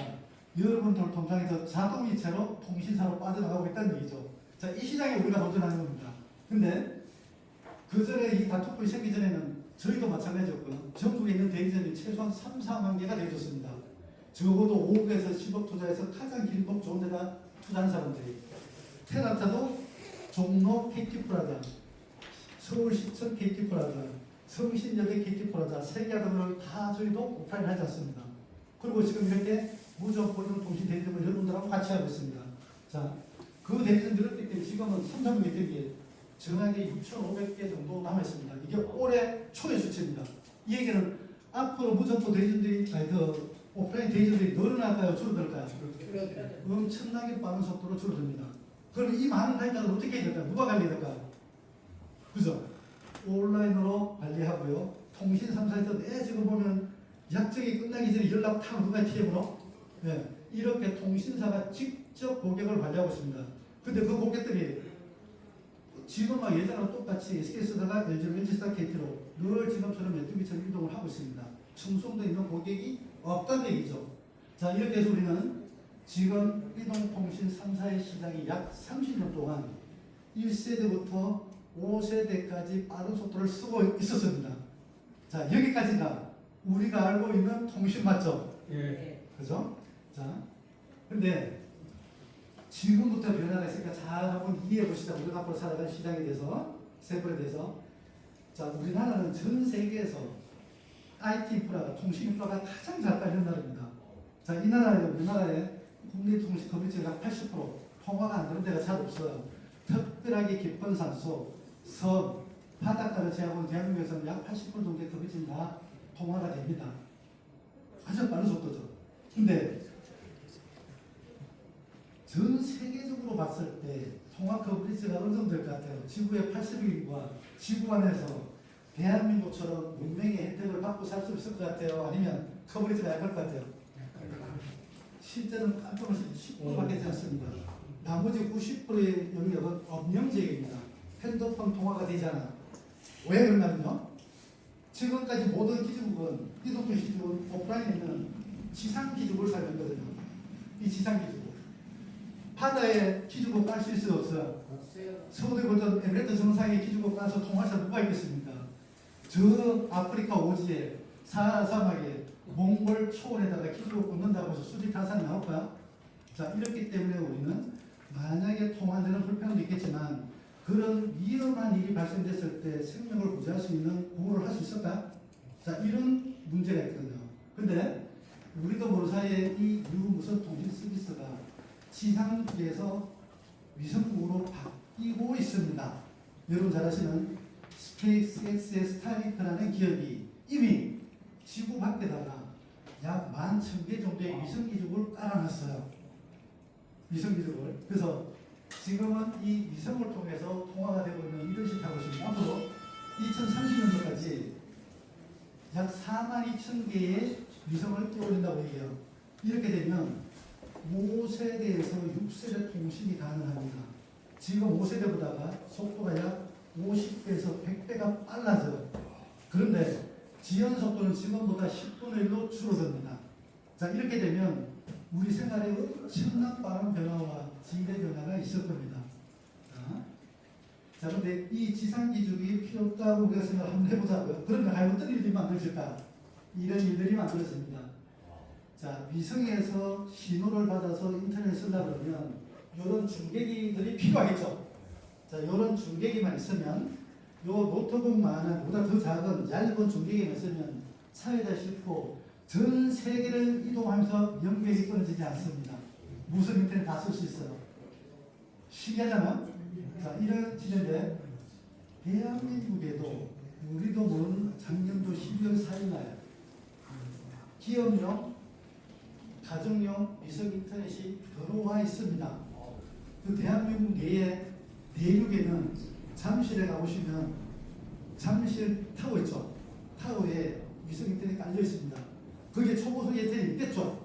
여러분들 통장에서 자동이체로 통신사로 빠져나가고 있다는 얘기죠. 자, 이 시장에 우리가 도전하는 겁니다. 근데 그 전에 이 단톡방이 생기기 전에는 저희도 마찬가지였고요. 전국에 있는 대리점이 최소한 3, 4만 개가 되어졌습니다. 적어도 5억에서 10억 투자해서 가장 길목 좋은 데다 투자한 사람들이. 테라타도 종로 KT프라자, 서울시청 KT프라자, 성신역의 KT프라자 세 개를 다 저희도 오프라인 하지 않습니다. 그리고 지금 이렇게 무전보증 통신 대리점을 여러분들하고 같이 하고 있습니다. 자, 그 대리점들을 때 지금은 3, 4만 개 대비해 전화기 6,500개 정도 남아있습니다. 이게 올해 초의 수치입니다. 이 얘기는 앞으로 무전포 대리점들이, 오프라인 대리점들이 늘어날까요? 줄어들까요? 엄청나게 빠른 속도로 줄어듭니다. 그럼 이 많은 가입자들 어떻게 해야 될까요? 누가 관리해야 될까요? 그죠? 온라인으로 관리하고요. 통신 3사에서 지금 보면 약정이 끝나기 전에 연락 타고 누가 TM으로? 네. 이렇게 통신사가 직접 고객을 관리하고 있습니다. 근데 그 고객들이 지금 막 예전과 똑같이 SK 쓰다가 LG로, LG 쓰다가 KT로 늘 지금처럼 메뚜기처럼 이동을 하고 있습니다. 충성도 있는 고객이 없다는 얘기죠. 자, 이렇게 해서 우리는 지금 이동통신 3사의 시장이 약 30년 동안 1세대부터 5세대까지 빠른 속도를 쓰고 있었습니다. 자, 여기까지가 우리가 알고 있는 통신 맞죠? 예. 그죠? 자, 근데 지금부터 변화가 있으니까 잘 한번 이해해 보시자. 우리가 앞으로 살아갈 시장에 대해서, 세부에 대해서. 자, 우리나라는 전 세계에서 IT 인프라가, 통신 인프라가 가장 잘 깔린 나라입니다. 자, 이 나라에, 우리나라에 국내 통신 커버리지가 약 80%, 통화가 안 되는 데가 잘 없어요. 특별하게 깊은 산소, 섬, 바닷가를 제외하고 대한민국에서는 약 80% 정도의 커버리지는 다 통화가 됩니다. 가장 빠른 속도죠. 근데 전 세계적으로 봤을 때 통화 커버리지가 어느 정도 될 것 같아요. 지구의 80일과 지구 안에서 대한민국처럼 문명의 혜택을 받고 살 수 있을 것 같아요? 아니면 커버리지가 약할 것 같아요? 실제는 깜짝 놀라서 10%밖에 되지 않습니다. 나머지 90%의 영역은 업령지역입니다. 핸드폰 통화가 되잖아. 왜 그러냐면요. 지금까지 모든 기지국은 기독교 기지국은 오프라인에 있는 지상 기지국을 사용했거든요. 이 지상 기지국. 바다에 기지국 깔 수 있어 없어요? 서울에 보던 에베레스트 정상에 기지국 가서 통화할 사람 누가 있겠습니까? 저 아프리카 오지에 사하라 사막에 몽골 초원에다가 기지국 꽂는다고 해서 수직 타산이 나올까요? 자, 이렇기 때문에 우리는 만약에 통화되는 불편도 있겠지만 그런 위험한 일이 발생됐을 때 생명을 구제할 수 있는 구호를 할 수 있을까? 자, 이런 문제가 있거든요. 근데 우리도 모르는 사이에 이 유무선 통신 서비스가 지상에서 위성국으로 바뀌고 있습니다. 여러분 잘 아시는 스페이스X의 스타링크라는 기업이 이미 지구 밖에다가 약 11,000개 정도의 위성기지국을 깔아놨어요. 위성기지국을. 그래서 지금은 이 위성을 통해서 통화가 되고 있는 이런 시타고 있습니다. 앞으로 2030년도까지 약 42,000개의 위성을 띄워준다고 얘기해요. 이렇게 되면 5세대에서 6세대 통신이 가능합니다. 지금 5세대보다가 속도가 약 50배에서 100배가 빨라져요. 그런데 지연 속도는 지금보다 10분의 1로 줄어듭니다. 자, 이렇게 되면 우리 생활에 엄청난 빠른 변화와 지대 변화가 있을 겁니다. 자, 근데 이 지상기지국이 필요 없다고 우리가 생각을 한번 해보자고요. 그러면 과연 어떤 일들이 만들어질까? 이런 일들이 만들어집니다. 자, 위성에서 신호를 받아서 인터넷을 쓰려고 그러면 이런 중계기들이 필요하겠죠. 자, 이런 중계기만 있으면 요 노트북만한 보다 더 작은 얇은 중계기만 있으면 사회자 싣고 전 세계를 이동하면서 연결이 끊어지지 않습니다. 무슨 인터넷 다 쓸 수 있어요. 신기하잖아. 자, 이런 시대인데 대한민국에도 우리도 모르는 작년도 12월 4일날 기업용, 가정용 위성 인터넷이 들어와 있습니다. 그 대한민국 내에 내륙에는 잠실에 가보시면 잠실 타워 있죠. 타워에 위성 인터넷이 깔려 있습니다. 그게 초고속 인터넷이 있겠죠.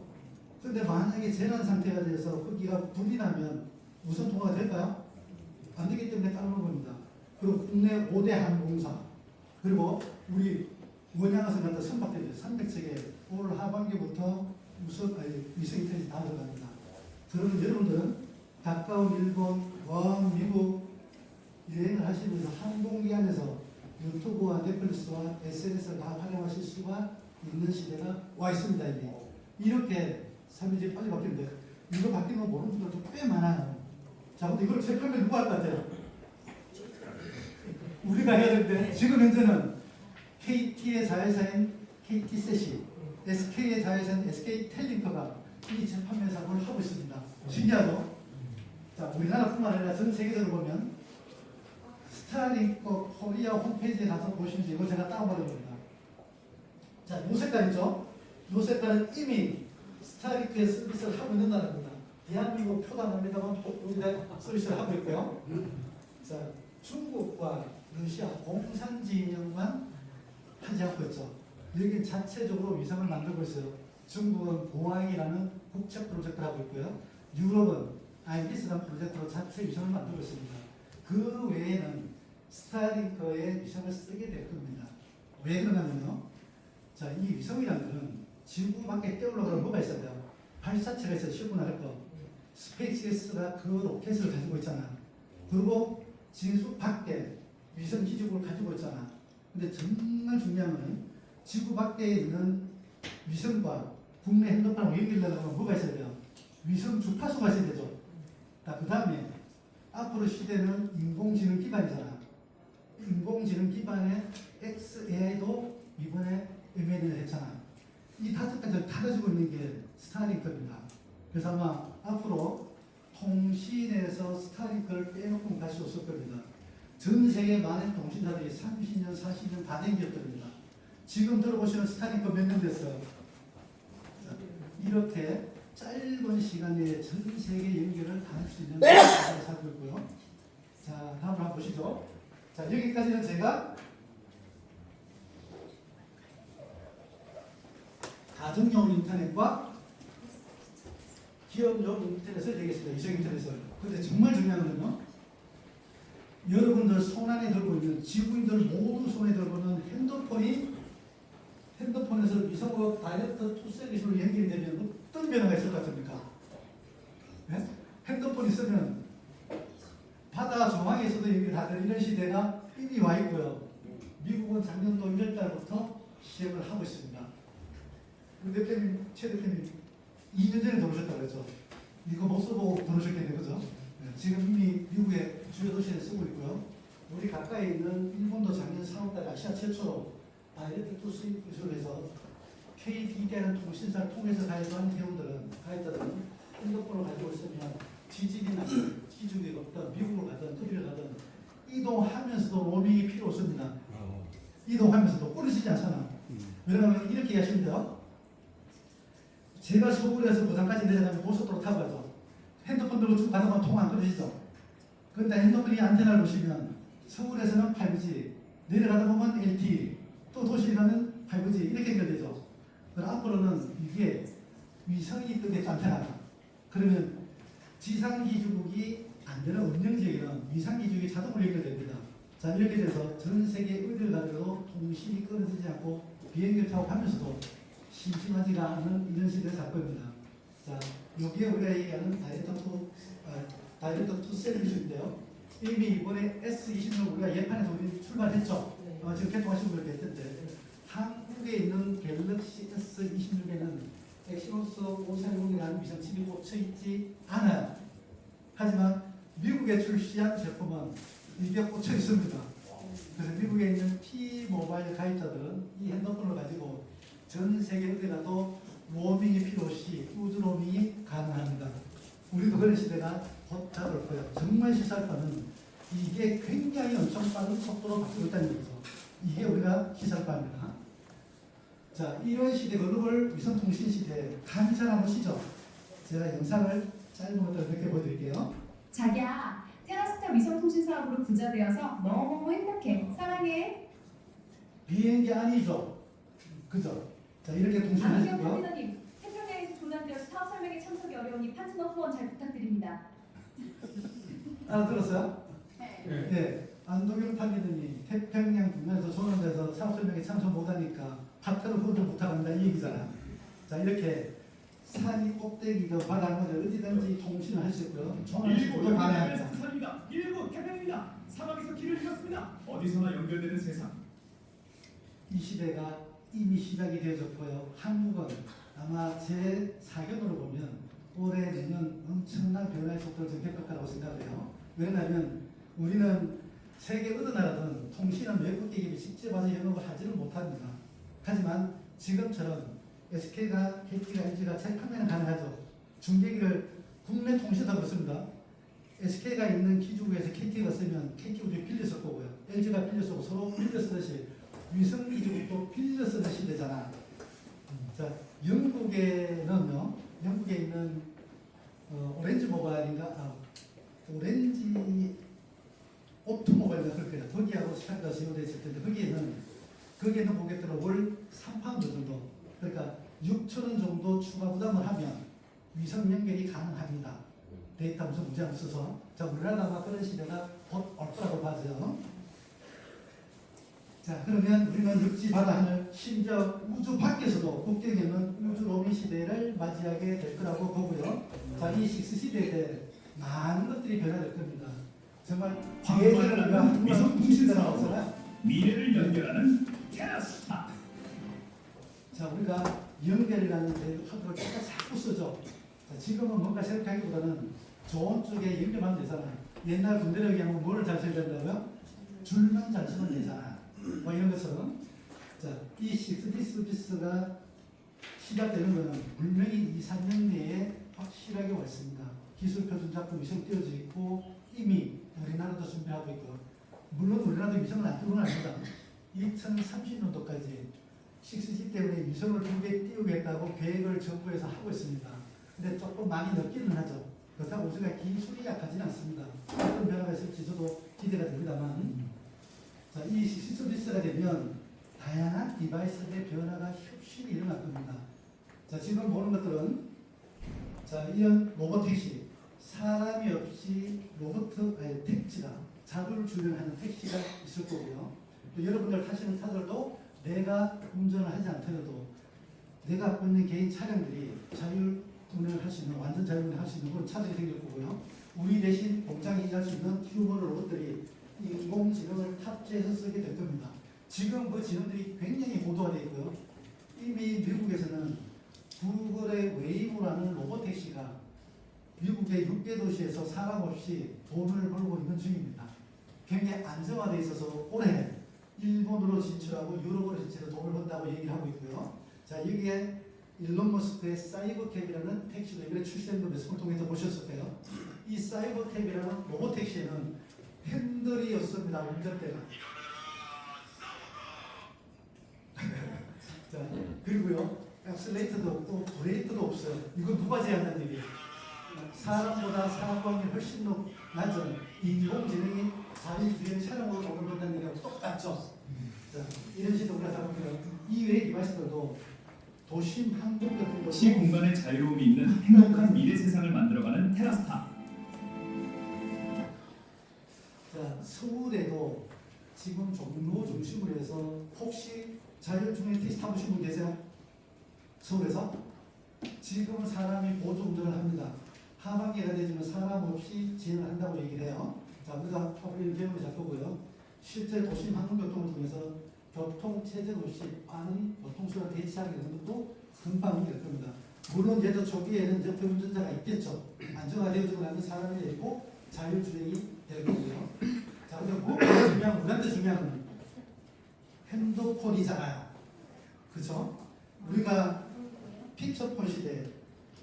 그런데 만약에 재난 상태가 돼서 거기가 불이 나면 무선 통화가 될까요? 안 되기 때문에 깔아놓은 겁니다. 그리고 국내 5대 항공사 그리고 우리 원양에서 갔다 선박들이 300척에 올 하반기부터 위성 인터넷이 다 들어갑니다. 그러면 여러분들은 가까운 일본, 미국 여행을 하시면서 항공기안에서 유튜브와 넷플릭스와 SNS를 다 활용하실 수가 있는 시대가 와 있습니다. 이렇게 삶이 빨리 바뀌는데 이거 바뀌는 거 모르는 분들도 꽤 많아요. 자, 근데 이걸 체크하면 누가 할 것 같아요? 우리가 해야 되는데 지금 현재는 KT의 자회사인 KT셋이 SK의 자회사인 SK텔링크가 이 재판매 사업을 하고 있습니다. 신기하죠? 자, 우리나라뿐만 아니라 전 세계적으로 보면 스타링크 코리아 홈페이지에 가서 보시면 이거 제가 다운받은 겁니다. 자, 요 색깔 있죠? 요 색깔은 이미 스타링크의 서비스를 하고 있는다는 겁니다. 대한민국 표도 안 합니다만 우리가 서비스를 하고 있고요. 자, 중국과 러시아 공산진영만 하지 않고 있죠. 여기 자체적으로 위성을 만들고 있어요. 중국은 보앙이라는 국제 프로젝트를 하고 있고요. 유럽은 아이리스라는 프로젝트로 자체 위성을 만들고 있습니다. 그 외에는 스타링크의 위성을 쓰게 될 겁니다. 왜 그러냐면요. 자, 이 위성이라는 것은 지구 밖에 떼올라가는 뭐가 있어야 돼요? 발사체가 있어요. 싣고 나갈 거. 스페이스X가 그 로켓을 가지고 있잖아. 그리고 지구 밖에 위성 기지국을 가지고 있잖아. 근데 정말 중요한 것은 지구 밖에 있는 위성과 국내 핸드폰하고 연결되려면 뭐가 있어야 돼요? 위성 주파수가 있어야 되죠. 그 다음에 앞으로 시대는 인공지능 기반이잖아. 인공지능 기반의 XAI도 이번에 M&A를 했잖아. 이 5가지를 다 가지고 있는 게 스타링크입니다. 그래서 아마 앞으로 통신에서 스타링크를 빼놓고 갈 수 없을 겁니다. 전 세계 많은 통신사들이 30년, 40년 다 된 기업들입니다. 지금 들어보시는 스타링크 몇 년 됐어요? 자, 이렇게 짧은 시간 내에 전 세계 연결을 다 할 수 있는 기업을 살고 있고요. 자, 다음으로 한번 보시죠. 자, 여기까지는 제가 가정용 인터넷과 기업용 인터넷을 얘기했습니다. 위성 인터넷을. 근데 정말 중요한 건요. 여러분들 손 안에 들고 있는 지구인들 모두 손에 들고 있는 핸드폰에서 위성으로 다이렉트 투 기술로 연결이 되면 어떤 변화가 있을 것 같습니까? 네? 핸드폰 있으면 바다 중앙에서도 연결하던 이런 시대가 이미 와 있고요. 미국은 작년도 1월달부터 시행을 하고 있습니다. 대표님, 최 대표님 2년 전에 들어오셨다고 그랬죠? 이거 못 써보고 들어오셨겠네요, 그죠? 네, 지금 이미 미국의 주요 도시에 쓰고 있고요. 우리 가까이 있는 일본도 작년 4월달에 아시아 최초로 다이렉트 투 스윗 기술을 해서 KDD라는 통신사를 통해서 가입한 가입자들은 핸드폰을 가지고 있으면 지질이나 기중에 없던 미국으로 가든 어디를 가든 이동하면서도 로밍이 필요 없습니다. 이동하면서도 끊어지지 않잖아. 왜냐하면 이렇게 하시면 돼요. 제가 서울에서 부산까지 내려가면 고속도로 타고 가죠. 핸드폰 들고 쭉 가다 보면 통 안 끊어지죠. 그런데 핸드폰이 안테나를 보시면 서울에서는 5G, 내려가다 보면 LTE, 또 도시에 가면 5G 이렇게 연결되죠. 그럼 앞으로는 이게 위성이 뜨게 안테나가 그러면 지상기지국이 안 되는 운영지역에는 위상기지국이 자동으로 연결됩니다. 자, 이렇게 돼서 전 세계 어디를 가더라도 통신이 끊어지지 않고 비행기를 타고 가면서도 심심하지가 않은 이런 시대의 사건입니다. 자, 여기에 우리가 얘기하는 다이렉트 투 셀 기술인데요. 이미 이번에 S26 우리가 예판에서 우리 출발했죠. 지금 개통하신 분들 계시던데 한국에 있는 갤럭시 S26에는 엑시노스 540이라는 위성칩이 꽂혀 있지 않아요. 하지만 미국에 출시한 제품은 이게 꽂혀 있습니다. 그래서 미국에 있는 T-모바일 가입자들은 이 핸드폰을 가지고 전 세계 어디 가도 로밍이 필요 없이 우주 로밍이 가능합니다. 우리도 그런 시대가 곧 다가올 거예요. 정말 시사할바는 이게 굉장히 엄청 빠른 속도로 바뀌고 있다는 거죠. 이게 우리가 시사할바입니다. 자, 이런 시대, 글로벌 위성통신 시대에 감히 잘 한번 보시죠. 제가 영상을 짧은 것들 몇 개 보여드릴게요. 자기야, 테라스타 위성통신 사업으로 부자 되어서 너무 행복해. 사랑해. 비행기 아니죠. 그죠? 자, 이렇게 안경 통신하시고요. 터미너님, 태평양에서 조난되어서 사업 설명에 참석이 어려우니 파트너 후원 잘 부탁드립니다. 알아들었어요? 네. 네. 안동영 판리더니 태평양 분야에서 조난돼서 사업 설명에 참석 못하니까 파트너 후원 좀 부탁합니다. 이 얘기잖아요. 자, 이렇게 산이 꼭대기 그 바다를 어디든지 통신을 할 수 있고요. 조난식으로 가능합니다. 산입니다. 1구 태평입니다. 사막에서 길을 잃었습니다. 어디서나 연결되는 세상. 이 시대가 이미 시작이 되어졌고요. 한국은 아마 제 사견으로 보면 올해 내년 엄청난 변화의 속도를 좀 겪을 거라고 생각해요. 왜냐하면 우리는 세계 어느 나라든 통신은 외국 기업이 직접 와서 영업을 하지는 못합니다. 하지만 지금처럼 SK가, KT가, LG가 잘 판매는 가능하죠. 중계기를 국내 통신사로 그렇습니다. SK가 있는 기지국에서 KT가 쓰면 KT국이 빌려 쓸 거고요. LG가 빌려 쓰고 서로 빌려 쓰듯이 위성 기지국도 빌려 쓰는 시대잖아. 자, 영국에는요, 영국에 있는 오렌지 모바일인가, 오렌지 오토모바일인가 그럴 거예요. 거기하고 스타트가 제휴되어 있을 텐데 거기에는 고객들은 월 3파운드 정도, 그러니까 6,000원 정도 추가 부담을 하면 위성 연결이 가능합니다. 데이터 무슨 문제 없어서. 자, 우리나라도 아마 그런 시대가 곧 올 거라고 봐져요. 자, 그러면 우리는 육지, 바다, 하늘, 심지어 우주 밖에서도 국경에는 우주 로밍 시대를 맞이하게 될 거라고 보고요. 자, 이 식스 시대에 대해 많은 것들이 변화될 겁니다. 정말 황금알을 낳는 위성 통신 사업. 없어요. 미래를 연결하는 테라스타. 자, 우리가 연결이라는 단어를 자꾸 쓰죠. 자, 지금은 뭔가 생각하기보다는 좋은 쪽에 연결하면 되잖아요. 옛날 군대를 얘기하면 뭐를 잘 써야 된다고요? 줄만 잘 쓰면 되잖아. 뭐 이런 것처럼. 자, 이 식스디스비스가 시작되는 것은 분명히 2, 3년 내에 확실하게 왔습니다. 기술 표준 작품 위성 띄워져 있고 이미 우리나라도 준비하고 있고, 물론 우리나라도 위성을 안 띄우는 건 아닙니다. 2030년도까지 6G 때문에 위성을 2개 띄우겠다고 계획을 정부에서 하고 있습니다. 근데 조금 많이 늦기는 하죠. 그렇다고 우리가 기술이 약하지는 않습니다. 어떤 변화가 있을지 저도 기대가 됩니다만, 자, 이 6G 서비스가 되면 다양한 디바이스의 변화가 혁신이 일어날 겁니다. 자, 지금 보는 것들은, 자, 이런 로봇 택시, 사람이 없이 택시가 자율 주행하는 택시가 있을 거고요. 또 여러분들 타시는 차들도 내가 운전을 하지 않더라도 내가 갖고 있는 개인 차량들이 자율 운행을 할 수 있는, 완전 자율 운행을 할 수 있는 그런 차들이 생길 거고요. 우리 대신 공장이 일할 수 있는 휴머너 로봇들이 이 인공지능을 탑재해서 쓰게 될 겁니다. 지금 그 지능들이 굉장히 고도화되어 있고요. 이미 미국에서는 구글의 웨이모라는 로봇택시가 미국의 6개 도시에서 사람 없이 돈을 벌고 있는 중입니다. 굉장히 안정화되어 있어서 올해 일본으로 진출하고 유럽으로 진출해서 돈을 번다고 얘기를 하고 있고요. 자, 여기에 일론 머스크의 사이버캡이라는 택시도 이번에 출시된 거 매스컴을 통해서 보셨을 거예요. 이 사이버캡이라는 로봇택시에는 핸들이 없습니다. 운전대가. 자, 그리고요, 엑셀레이터도 없고 브레이크도 없어요. 이거 누가 제안한 얘기예요? 사람보다 사고함이 훨씬 낮은 인공지능이 자율주행 차량으로 돈을 번다는 얘기하고 똑같죠. 자, 이런 식으로 우리가 다루고요. 이 외의 디바이스들도 도심 항공 같은 것도 시공간의 자유로움이 있는 행복한 미래 세상을 만들어가는 테라스타. 자, 서울에도 지금 종로 중심으로 해서 혹시 자율주행 택시 타보신 분 계세요? 서울에서? 지금은 사람이 보조운전을 합니다. 하반기가 되지만 사람 없이 진행을 한다고 얘기를 해요. 자, 우리가 앞으로 배우면 잘 거고요. 실제 도심 항공교통을 통해서 교통 체증 없이 빠른 교통수단을 대체하게 되는 것도 금방 될 겁니다. 물론 얘도 초기에는 옆에 운전자가 있겠죠. 안정화되어지고 나면 사람이 되고 자율주행이 될 거고요. 자, 근데 무엇보다 중요한, 우리한테 중요한 건 핸드폰이잖아요. 그죠? 우리가 픽처폰 시대,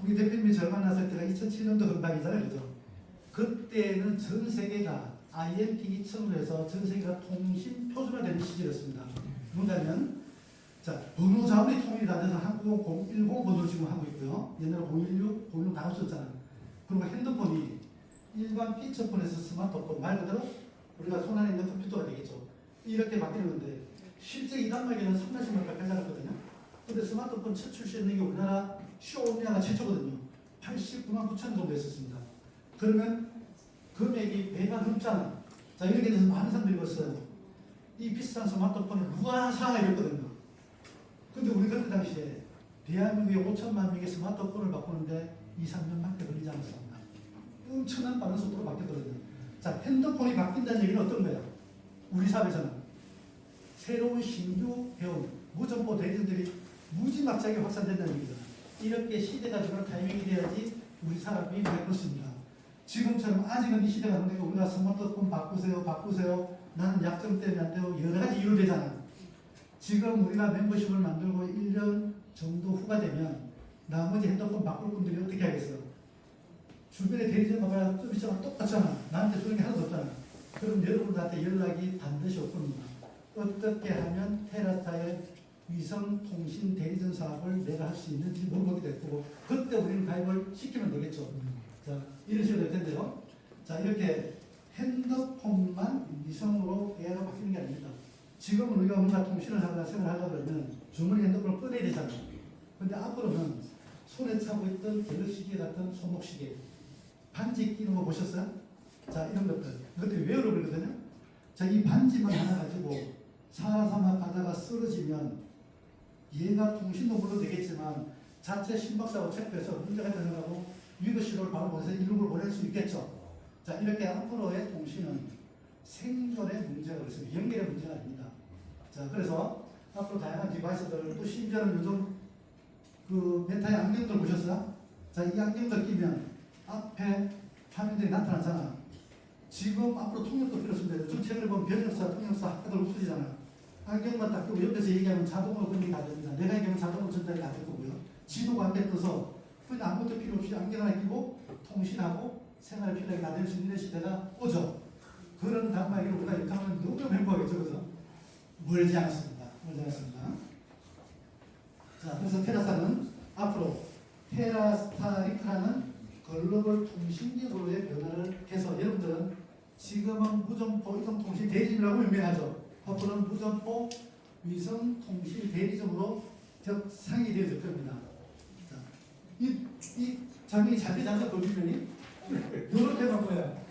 우리 대표님이 저 만났을 때가 2007년도 금방이잖아요. 그죠? 그때는 전 세계가 IMT 2000으로 해서 전 세계가 통신 표준화되는 시절이었습니다. 뭔가면, 자, 번호 자원이 통일이 다 돼서 한국은 010 번호를 지금 하고 있고요. 옛날에 016, 016 다 없었잖아요. 그리고 핸드폰이 일반 피처폰에서 스마트폰, 말 그대로 우리가 손 안에 있는 컴퓨터가 되겠죠. 이렇게 바뀌는데, 실제 이 단말기는 3,000만 가까이 나갔거든요. 근데 스마트폰 첫 출시했는 게 우리나라 쇼미아가 최초거든요. 89만 9천 정도 했었습니다. 그러면 금액이 배가 넘잖아요. 자, 이렇게 돼서 많은 사람들이 벌써요. 이 비싼 스마트폰을 누가 사? 이랬거든요. 근데 우리 그때 당시에 대한민국에 5천만 명의 스마트폰을 바꾸는데 2, 3년밖에 걸리지 않았습니다. 엄청난 빠른 속도로 바뀌었거든요. 자, 핸드폰이 바뀐다는 얘기는 어떤 거예요? 우리 사회에서는 새로운 신규 배움, 무점포 대리점들이 무지막지하게 확산된다는 얘기잖아요. 이렇게 시대가 주는 타이밍이 돼야지 우리 사람이 그렇습니다. 지금처럼 아직은 이 시대가 그런데 우리가 스마트폰 바꾸세요. 나는 약점 때문에 안 되고 여러 가지 이유로 되잖아요. 지금 우리가 멤버십을 만들고 1년 정도 후가 되면 나머지 핸드폰 바꿀 분들이 어떻게 하겠어요? 주변에 대리점 가봐야 좀 있으면 똑같잖아. 나한테 주는 게 하나도 없잖아. 그럼 여러분들한테 연락이 반드시 올 겁니다. 어떻게 하면 테라스타의 위성통신 대리점 사업을 내가 할 수 있는지 물어보게 될 거고, 그때 우리는 가입을 시키면 되겠죠. 자, 이런 식으로 될 텐데요. 자, 이렇게 핸드폰만 위성으로 AI가 바뀌는 게 아닙니다. 지금은 우리가 뭔가 통신을 하거나 생활을 하려고 하면 주머니 핸드폰을 꺼내야 되잖아요. 근데 앞으로는 손에 차고 있던 갤럭시계 같은 손목시계, 반지 끼는 거 보셨어요? 자, 이런 것들. 이것들이 웨어러블이거든요. 자, 이 반지만 하나 가지고 사사막 가다가 쓰러지면 얘가 통신도 물론 되겠지만 자체 심박수하고 체크해서 문제가 되느라고 위급신호를 바로 보내서 119를 보낼 수 있겠죠. 자, 이렇게 앞으로의 통신은 생존의 문제가 있습니다. 연결의 문제가 아닙니다. 자, 그래서 앞으로 다양한 디바이스들, 또 심지어는 요즘 그 메타의 안경들 보셨어요? 자, 이 안경들 끼면 앞에 화면들이 나타나잖아. 지금 앞으로 통역도 필요 없습니다. 요즘 책을 보면 변역사, 통역사 학과들 없어지잖아요. 안경만 딱 끼고 옆에서 얘기하면 자동으로 분석이 다 됩니다. 내가 얘기하면 자동으로 전달이 다 될 거고요. 지도가 안에 떠서 그냥 아무것도 필요 없이 안경 하나 끼고 통신하고 생활에 필요하게 다 될 수 있는 시대가 오죠. 그런 단말기를 우리가 이렇게 하면 너무 행복하겠죠. 그래서 멀지 않습니다. 자, 그래서 테라스타는 앞으로 테라스타리크라는 글로벌 통신기구로의 변화를 해서 여러분들은 지금은 무점포 위성통신 대리점이라고 유명하죠. 앞으로는 무점포 위성통신 대리점으로 격상이 되어질 겁니다. 자, 이 장면이 잘 되지 않나, 돌주면이? 이렇게 바꿔요.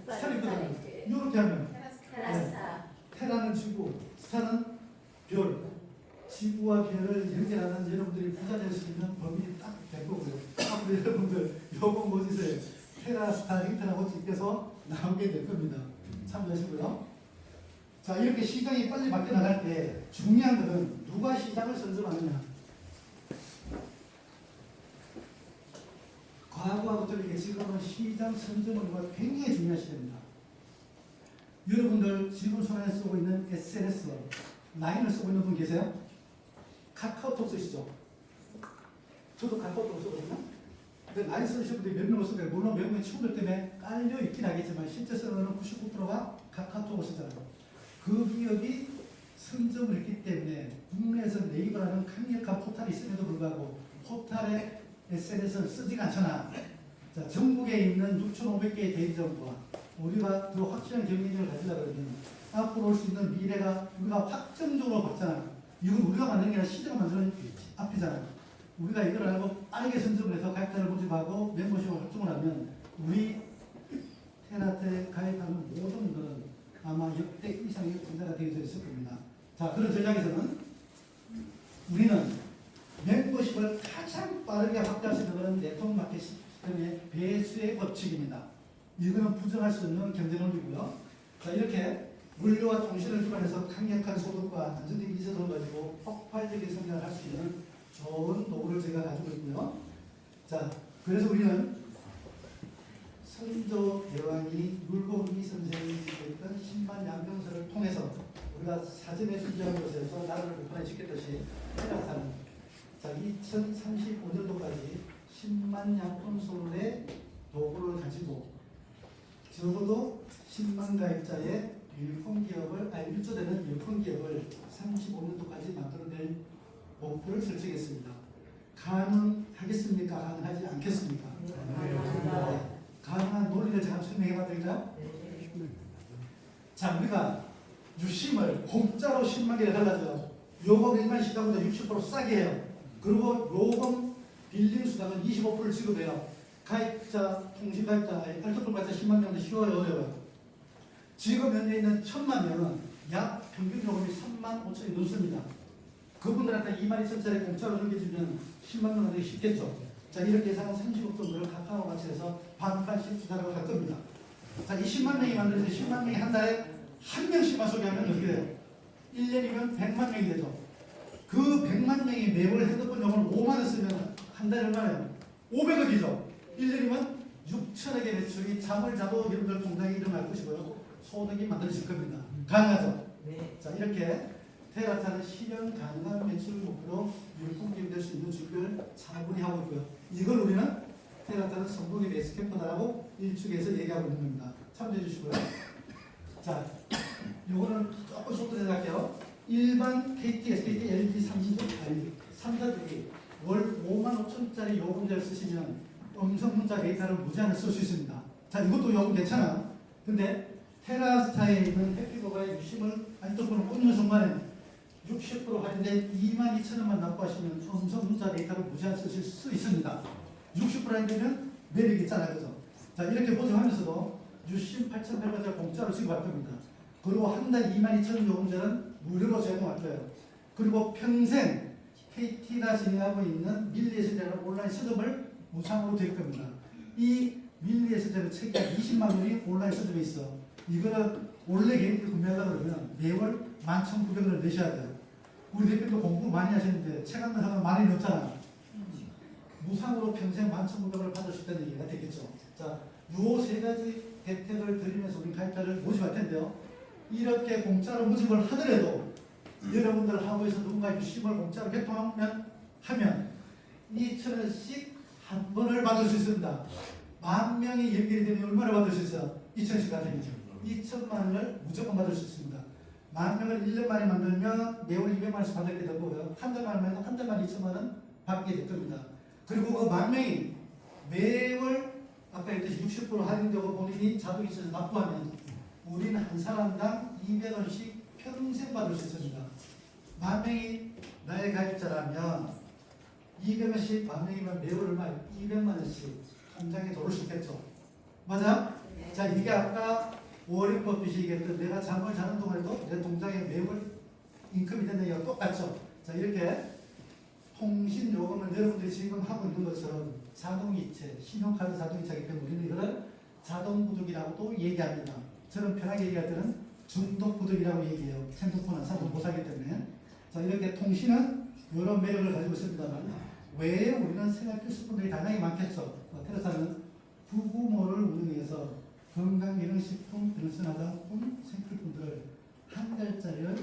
스타리크잖아요. 이렇게 하면 테라스타. 테라는 지구, 스타는 별. 지구와 별을 연결하는 여러분들이 부자 될 수 있는 범위 딱 될 거고요. 앞으로 여러분들 요거 뭐지세요? 테라, 스타, 링크라고 집께서 나오게 될 겁니다. 참조하시고요. 자, 이렇게 시장이 빨리 바뀌어 나갈 때 중요한 것은 누가 시장을 선점하느냐. 과거하고 틀리게 지금은 시장 선점은 굉장히 중요한 시대입니다. 여러분들 지금 손에 쓰고 있는 SNS, 라인을 쓰고 있는 분 계세요? 카카오톡 쓰시죠? 저도 카카오톡 쓰거든요. 근데 라인 쓰시는 분들이 몇 명을 쓰는데 물론 몇 명의 친구들 때문에 깔려 있긴 하겠지만 실제 쓰는 99%가 카카오톡을 쓰잖아요. 그 기업이 선점을 했기 때문에 국내에서 네이버라는 강력한 포탈이 있음에도 불구하고 포탈에 SNS를 쓰지가 않잖아. 자, 전국에 있는 6,500개의 대리점과 우리가 더 확실한 경쟁력을 가지려면 앞으로 올 수 있는 미래가 우리가 확정적으로 봤잖아. 이건 우리가 만드는 게 아니라 시대가 만드는 앞이잖아. 우리가 이걸 알고 빠르게 선점을 해서 가입자를 모집하고 멤버십을 확정을 하면 우리 테라트에 가입하는 모든 분들은 아마 역대 이상의 분자가 되어져 있을 겁니다. 자, 그런 전략에서는 우리는 멤버십을 가장 빠르게 확대할 수 있는 것은 네트워크 마케팅의 배수의 법칙입니다. 이거는 부정할 수 없는 경제 논리고요. 자, 이렇게 물류와 통신을 기반해서 강력한 소득과 안정적인 이재도를 가지고 폭발적인 성장을 할 수 있는 좋은 도구를 제가 가지고 있고요. 자, 그래서 우리는 선조 대왕이 물고기 선생이 했던 10만 양병설을 통해서 우리가 사전에 수지함으로써 해서 나라를 북한에 지켰듯이 테라스는 자, 2035년도까지 10만 양톤솔의 도구를 가지고 적어도 10만 가입자의 유통기업을, 아니 1조 되는 유통기업을 35년도까지 만들어낼 목표를 설정했습니다. 가능하겠습니까? 가능하지 않겠습니까? 네. 가능한 논리를 제가 설명해 봐드릴까요? 자, 우리가 유심을 공짜로 10만 개를 달라줘요. 요금 일반 시장보다 60% 싸게 해요. 그리고 요금 빌린 수당은 25%를 지급해요. 가입자, 통신 가입자, 팔뚝불 가입자 10만 명도 쉬워요, 어려워요? 지금 현재 있는 1,000만 명은 약 평균 요금이 3만 5천이 넘습니다. 그분들한테 2만 2천짜리 공짜로 넘겨주면 10만 명 하기 쉽겠죠. 자, 이렇게 해서 30억 정도를 카카오 같이 해서 반반씩 주다라고 할 겁니다. 자, 이 10만 명이 만들어서 10만 명이 한 달에 한 명씩만 소개하면 어떻게 돼요? 1년이면 100만 명이 되죠. 그 100만 명이 매월 핸드폰 요금을 5만 원 쓰면 한 달에 얼마예요? 500억이죠. 1년이면 6천억의 매출이 잠을 자도 여러분들 통장에 일어날 것이고요. 소득이 만들어질 겁니다. 가능하죠? 네. 자, 이렇게 테라타는 실현 가능한 매출을 목표로 유통기업이 될 수 있는 준비를 차분히 하고 있고요. 이걸 우리는 테라타는 성공의 베이스 캠프다라고 일축에서 얘기하고 있는 겁니다. 참조해 주시고요. 자, 요거는 조금 속도로 생각해요. 일반 KT, SKT, LG, 삼사들이 월 5만 5천짜리 요금제를 쓰시면 음성 문자 데이터를 무제한을 쓸 수 있습니다. 자, 이것도 요금 괜찮아. 근데 테라스타에 있는 해피버가의 유심을 안쪽으로 꽂는 순간에 60% 할인된 22,000원만 납부하시면 음성 문자 데이터를 무제한 쓰실 수 있습니다. 60% 할인되면 매력이 있잖아요. 그죠? 자, 이렇게 보증하면서도 유심 8,100원짜리 공짜로 지급할 겁니다. 그리고 한 달 22,000원 요금제는 무료로 제공할 거예요. 그리고 평생 KT가 진행하고 있는 밀리에서대로 온라인 서점을 무상으로 드릴 겁니다. 이 밀리에서대로 책이 20만 원이 온라인 서점에 있어. 이거는 원래 개인들 구매하려고 그러면 매월 11,900원을 내셔야 돼요. 우리 대표도 공부 많이 하셨는데 책 한 권 사면 많이 넣었잖아. 무상으로 평생 11,900원을 받을 수 있다는 얘기가 되겠죠. 자, 요 세 가지 혜택을 드리면서 우리 가입자를 모집할 텐데요. 이렇게 공짜로 모집을 하더라도 여러분들 하부에서 누군가 유심을 공짜로 개통하면 2,000원씩 한 번을 받을 수 있습니다. 10,000명이 연결이 되면 얼마나 받을 수 있어요? 2,000원씩 같은 거죠. 2천만 원을 무조건 받을 수 있습니다. 10,000명을 1년 만에 만들면 매월 200만 원씩 받게 되고요. 한 달만 하면 한 달만 2천만 원 받게 될 겁니다. 그리고 그 10,000명이 매월 아까 얘기했듯이 60% 할인되고 본인이 자동이 있어서 납부하면 우리는 한 사람당 200원씩 평생 받을 수 있습니다. 10,000명이 나의 가입자라면 200원씩 10,000명이면 매월 얼마예요? 200만 원씩 통장에 들어올 수 있겠죠. 맞아? 자, 이게 아까 워렌 버핏이 얘기했던 내가 잠을 자는 동안에도 내 통장에 매월 인컴이 된다는 얘기가 똑같죠. 자, 이렇게 통신 요금은 여러분들이 지금 하고 있는 것처럼 자동이체, 신용카드 자동이체이기 때문에 우리는 이거를 자동부득이라고도 얘기합니다. 저는 편하게 얘기할 때는 중독부득이라고 얘기해요. 핸드폰은 사도 못 사기 때문에. 자, 이렇게 통신은 이런 매력을 가지고 있습니다만 왜 우리는 생활 필수품들이 다양하게 많겠죠. 테라사는 구구모를 운영해서 건강기능식품, 변순화장품, 생필품들을 한 달짜리를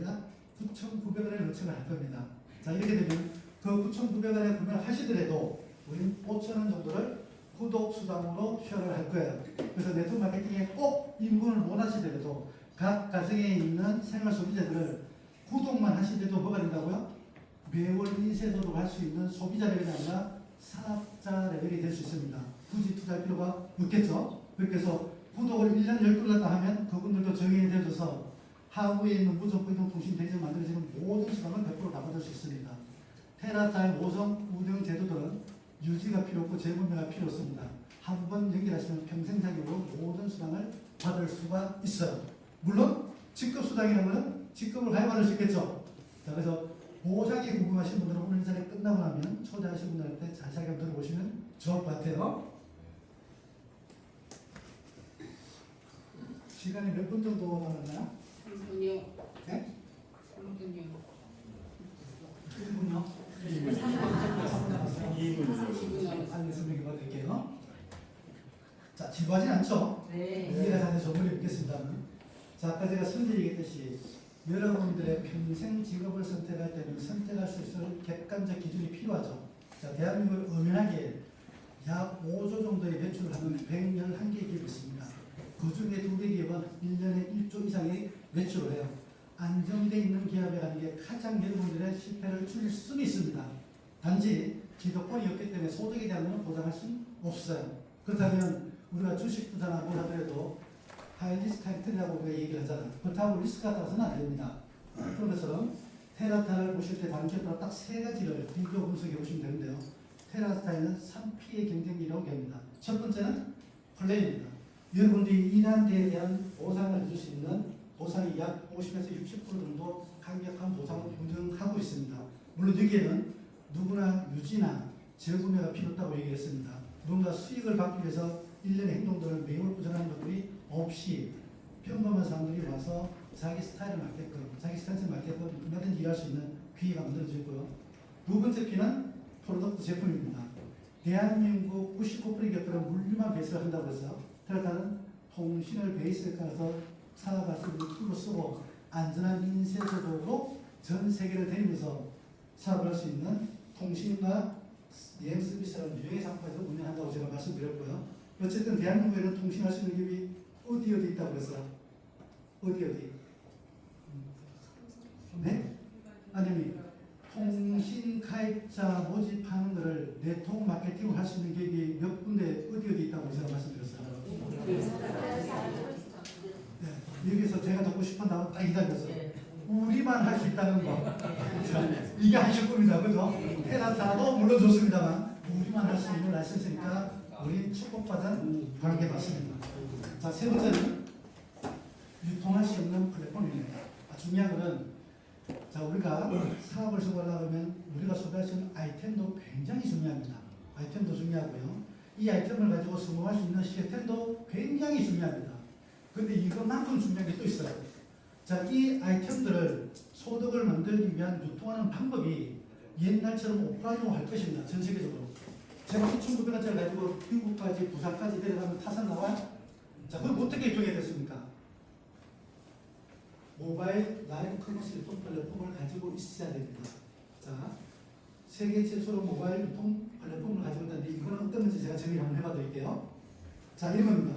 약 9,900원에 로칭을 할 겁니다. 자, 이렇게 되면 그 9,900원에 구매를 하시더라도 우리는 5,000원 정도를 구독 수당으로 쉐어를 할 거예요. 그래서 네트워크 마케팅에 꼭 입문을 못 하시더라도 각 가정에 있는 생활 소비자들을 구독만 하시더라도 뭐가 된다고요? 매월 인쇄소득 할 수 있는 소비자 레벨이 아니라 사업자 레벨이 될 수 있습니다. 굳이 투자할 필요가 없겠죠. 그렇게 해서 구독을 1년 12달 하면 그분들도 정인이 되어져서 하부에 있는 무조건 이동통신 대리점 만들어지는 모든 수당을 100% 다 받을 수 있습니다. 테라타임 5성 운영 제도들은 유지가 필요 없고 재분배가 필요 없습니다. 한 번 연결하시면 평생 자격으로 모든 수당을 받을 수가 있어요. 물론 직급 수당이라는 것은 직급을 가입받을 수 있겠죠. 자, 그래서 보상이 궁금하신 분들은 오늘 이 자리 끝나고 나면 초대하신 분들한테 자세하게 한번 들어보시면 좋을 것 같아요. 시간이 몇 분 정도 남았나요? 3분이요. 네? 3분이요. 1분요? 2분. 알겠습니다. 받을게요. 자, 지루하진 않죠? 네. 이해가 다는 전문이 없겠습니다만. 자, 아까 제가 선제 얘기했듯이 여러분들의 평생 직업을 선택할 때는 선택할 수 있을 객관적 기준이 필요하죠. 자, 대한민국을 엄연하게 약 5조 정도의 매출을 하는 111개 기업이 있습니다. 그 중에 2개 기업은 1년에 1조 이상의 매출을 해요. 안정되어 있는 기업에 가는 게 가장 여러분들의 실패를 줄일 수는 있습니다. 단지 기득권이 없기 때문에 소득에 대한 것은 보장할 수는 없어요. 그렇다면 우리가 주식 투자나 뭘 하더라도 하이리스크 하이리스크라고 우리가 얘기를 하잖아요. 그렇다고 리스크가 따라서는 안 됩니다. 그런 것처럼 테라타를 보실 때 다른 기업과 딱 3가지를 비교 분석해 보시면 되는데요. 테라타에는 3P의 경쟁력이라고 합니다. 첫 번째는 플레이입니다. 여러분들이 일한 데에 대한 보상을 줄 수 있는 보상이 약 50에서 60% 정도 강력한 보상을 인정하고 있습니다. 물론 여기에는 누구나 유지나 재구매가 필요 없다고 얘기했습니다. 누군가 수익을 받기 위해서 일련의 행동들을 매우 부정하는 것들이 없이 평범한 사람들이 와서 자기 스타일에 맞게끔, 자기 스타일에 맞게끔 얼마든지 일할 수 있는 기회가 만들어지고요. 두 번째 P는 프로덕트 제품입니다. 대한민국 99%의 기업들은 물류만 베이스를 한다고 해서 테라타는 통신을 베이스에 깔아서 사업할 수 있는 툴로 쓰고 안전한 인쇄소득으로 전 세계를 다니면서 사업을 할 수 있는 통신과 여행 서비스라는 유형의 상품에서 운영한다고 제가 말씀드렸고요. 어쨌든 대한민국에는 통신할 수 있는 기업이 어디 있다고 그랬어요? 어디? 네? 아니, 통신 가입자 모집하는 것을 네트워크 마케팅을 할 수 있는 기업이 몇 군데 어디 있다고 제가 말씀드렸어요. 네, 여기서 제가 듣고 싶은 단어 딱 기다렸어요. 우리만 할 수 있다는 거. 이게 하실 겁니다. 그죠? 테라타도 물론 좋습니다만 우리만 할 수 있는 라이센스니까 우리 축복받은 관계 맞습니다. 자, 세 번째는 유통할 수 있는 플랫폼입니다. 중요한 것은 자, 우리가 사업을 시작하려면 우리가 소비할 수 있는 아이템도 굉장히 중요합니다. 아이템도 중요하고요. 이 아이템을 가지고 성공할 수 있는 시스템도 굉장히 중요합니다. 근데 이것만큼 중요한 게 또 있어요. 자, 이 아이템들을 소득을 만들기 위한 유통하는 방법이 옛날처럼 오프라인으로 할 것입니다. 전 세계적으로. 제가 2,900원짜리 가지고 미국까지 부산까지 내려가면 타산 나와요? 자, 그럼 어떻게 유통해야 됐습니까? 모바일 라이브 커머스 유통 플랫폼을 가지고 있어야 됩니다. 자, 세계 최초로 모바일 유통 플랫폼을 가지고 있는데 이거는 어떤 건지 제가 정리 한번 해봐 드릴게요. 자, 이런 겁니다.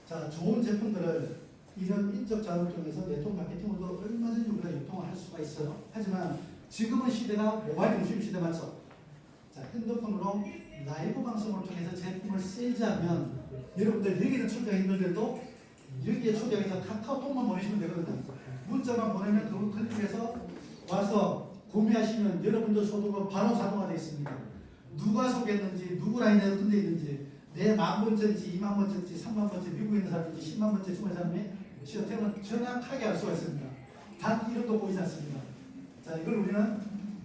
자, 좋은 제품들을 이런 인적 자원을 통해서 네트워크 마케팅으로도 얼마든지 우리가 유통을 할 수가 있어요. 하지만 지금은 시대가 모바일 중심 시대 맞죠? 자, 핸드폰으로 라이브 방송을 통해서 제품을 세일즈하면 여러분들 여기는 초대가 힘들더라도 여기에 초대해서 카카오톡만 보내시면 되거든요. 문자만 보내면 그걸 클릭해서 와서 구매하시면 여러분들 소득으로 바로 자동화되어 있습니다. 누가 소개했는지, 누구 라인에 어떤 데 있는지 내 10,000번째인지 20,000번째인지 30,000번째 미국에 있는 사람인지 10만 번째 중국에 사람이 시어템은 정확하게 알 수가 있습니다. 단 이름도 보이지 않습니다. 자, 이걸 우리는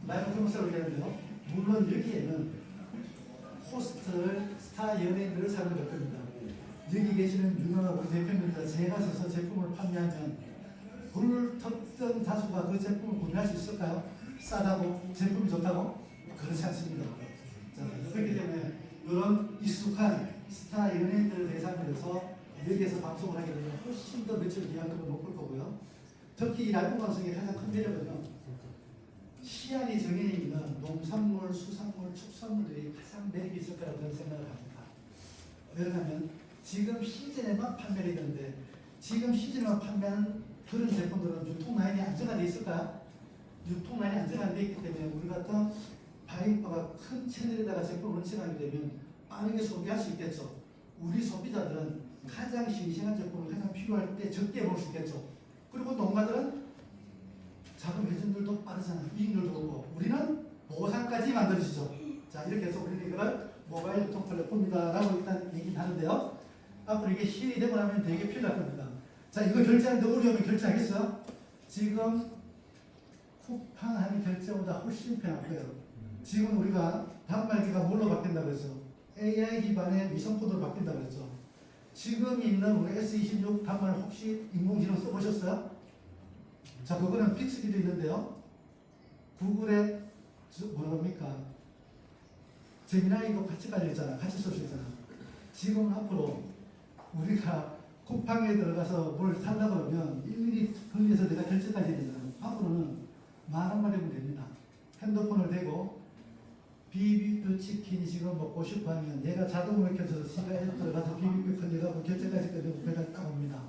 라이브 커머스라고 얘기하는데요. 물론 여기에는 호스트를 스타 연예인들을 사용할 겁니다. 여기 계시는 유명한 우리 대표님들 제가 서서 제품을 판매하면 불특정 다수가 그 제품을 구매할 수 있을까요? 싸다고 제품이 좋다고? 그렇지 않습니다. 자, 그렇기 때문에 이런 익숙한 스타 연예인들을 대상으로 해서 여기에서 방송을 하게 되면 훨씬 더 매출 기한도가 높을 거고요. 특히 이 라이브 방송의 가장 큰 매력은요. 시안이 정해 있는 농산물, 수산물, 축산물들이 가장 매력이 있을 거라고 저는 생각을 합니다. 왜냐하면 지금 시즌에만 판매를 되는데 지금 시즌에만 판매하는 그런 제품들은 유통 라인이 안정화되어 있을까요? 유통 라인이 안정화되어 있기 때문에 우리 같은 바이퍼가 큰 채널에다가 제품을 런칭하게 되면 빠르게 소비할 수 있겠죠. 우리 소비자들은 가장 싱싱한 제품을 가장 필요할 때 적게 볼 수 있겠죠. 그리고 농가들은 자금 회전들도 빠르잖아요. 이익률도 높고 우리는 보상까지 만들어지죠. 자, 이렇게 해서 우리는 이걸 모바일 유통 플랫폼이다라고 일단 얘기를 하는데요. 앞으로 이게 시행이 되고 나면 되게 필요할 겁니다. 자, 이거 결제하는데 어려우면 결제하겠어요? 지금 쿠팡하는 결제보다 훨씬 편하고요. 지금 우리가 단말기가 뭘로 바뀐다고 했죠? AI 기반의 위성코드로 바뀐다고 했죠. 지금 있는 우리 S26 단말 혹시 인공지능 써보셨어요? 자, 그거는 픽스기도 있는데요. 구글의 뭐라고 합니까? 제미나이도 같이 깔려있잖아. 같이 쓸 수 있잖아. 지금 앞으로 우리가 쿠팡에 들어가서 뭘 산다고 그러면 일일이 걸려서 내가 결제까지 해야 되잖아요. 앞으로는 만 원만 하면 됩니다. 핸드폰을 대고 비비큐 치킨이 지금 먹고 싶어 하면 내가 자동으로 켜져서 시간에 들어가서 비비큐 걸려가고 결제까지 끝내고 배달 딱 옵니다.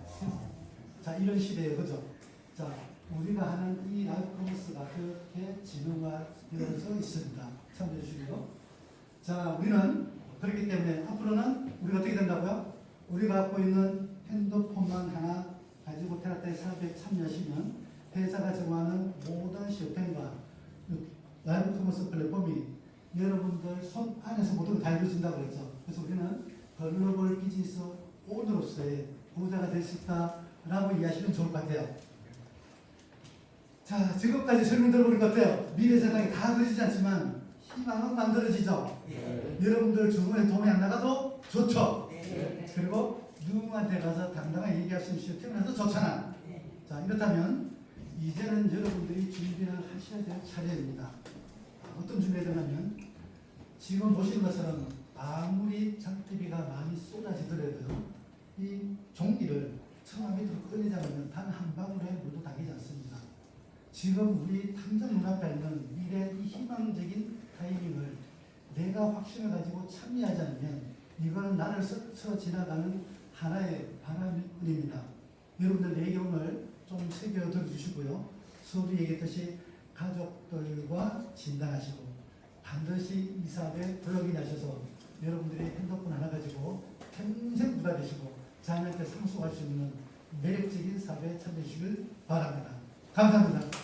자, 이런 시대에 그죠? 자, 우리가 하는 이 라이브 커머스가 그렇게 진흥화되어서 있습니다. 참조해 주시고요. 자, 우리는 그렇기 때문에 앞으로는 우리가 어떻게 된다고요? 우리가 갖고 있는 핸드폰만 하나 가지고 테라타에 사업에 참여하시면 회사가 정하는 모든 시스템과 라이브 커머스 플랫폼이 여러분들 손 안에서 모두 다 이루어진다고 그랬죠. 그래서 우리는 글로벌 비즈니스 오너로서의 부자가 될 수 있다라고 이해하시면 좋을 것 같아요. 자, 지금까지 설명 들어보니까 어때요? 미래 세상이 다 그려지지 않지만 희망은 만들어지죠. 여러분들 주변에 도움이 안 나가도 좋죠. 그리고 누구한테 가서 당당하게 얘기할 수 있는 시스템이라도 좋잖아. 자, 이렇다면 이제는 여러분들이 준비를 하셔야 될 차례입니다. 어떤 준비가 되냐면 지금 보시는 것처럼 아무리 장대비가 많이 쏟아지더라도 이 종이를 처음 밑으로 꺼내지 않으면 단 한 방울의 물도 담기지 않습니다. 지금 우리 당장 눈앞에 있는 미래의 이 희망적인 타이밍을 내가 확신을 가지고 참여하지 않으면 이거는 나를 스쳐 지나가는 하나의 바람뿐입니다. 여러분들 얘기 오늘 좀 새겨 들어주시고요. 서로 얘기했듯이 가족들과 진단하시고 반드시 이 사업에 블로깅 하셔서 여러분들이 핸드폰 하나 가지고 평생 부자 되시고 자녀한테 상속할 수 있는 매력적인 사업에 참여해 주시길 바랍니다. 감사합니다.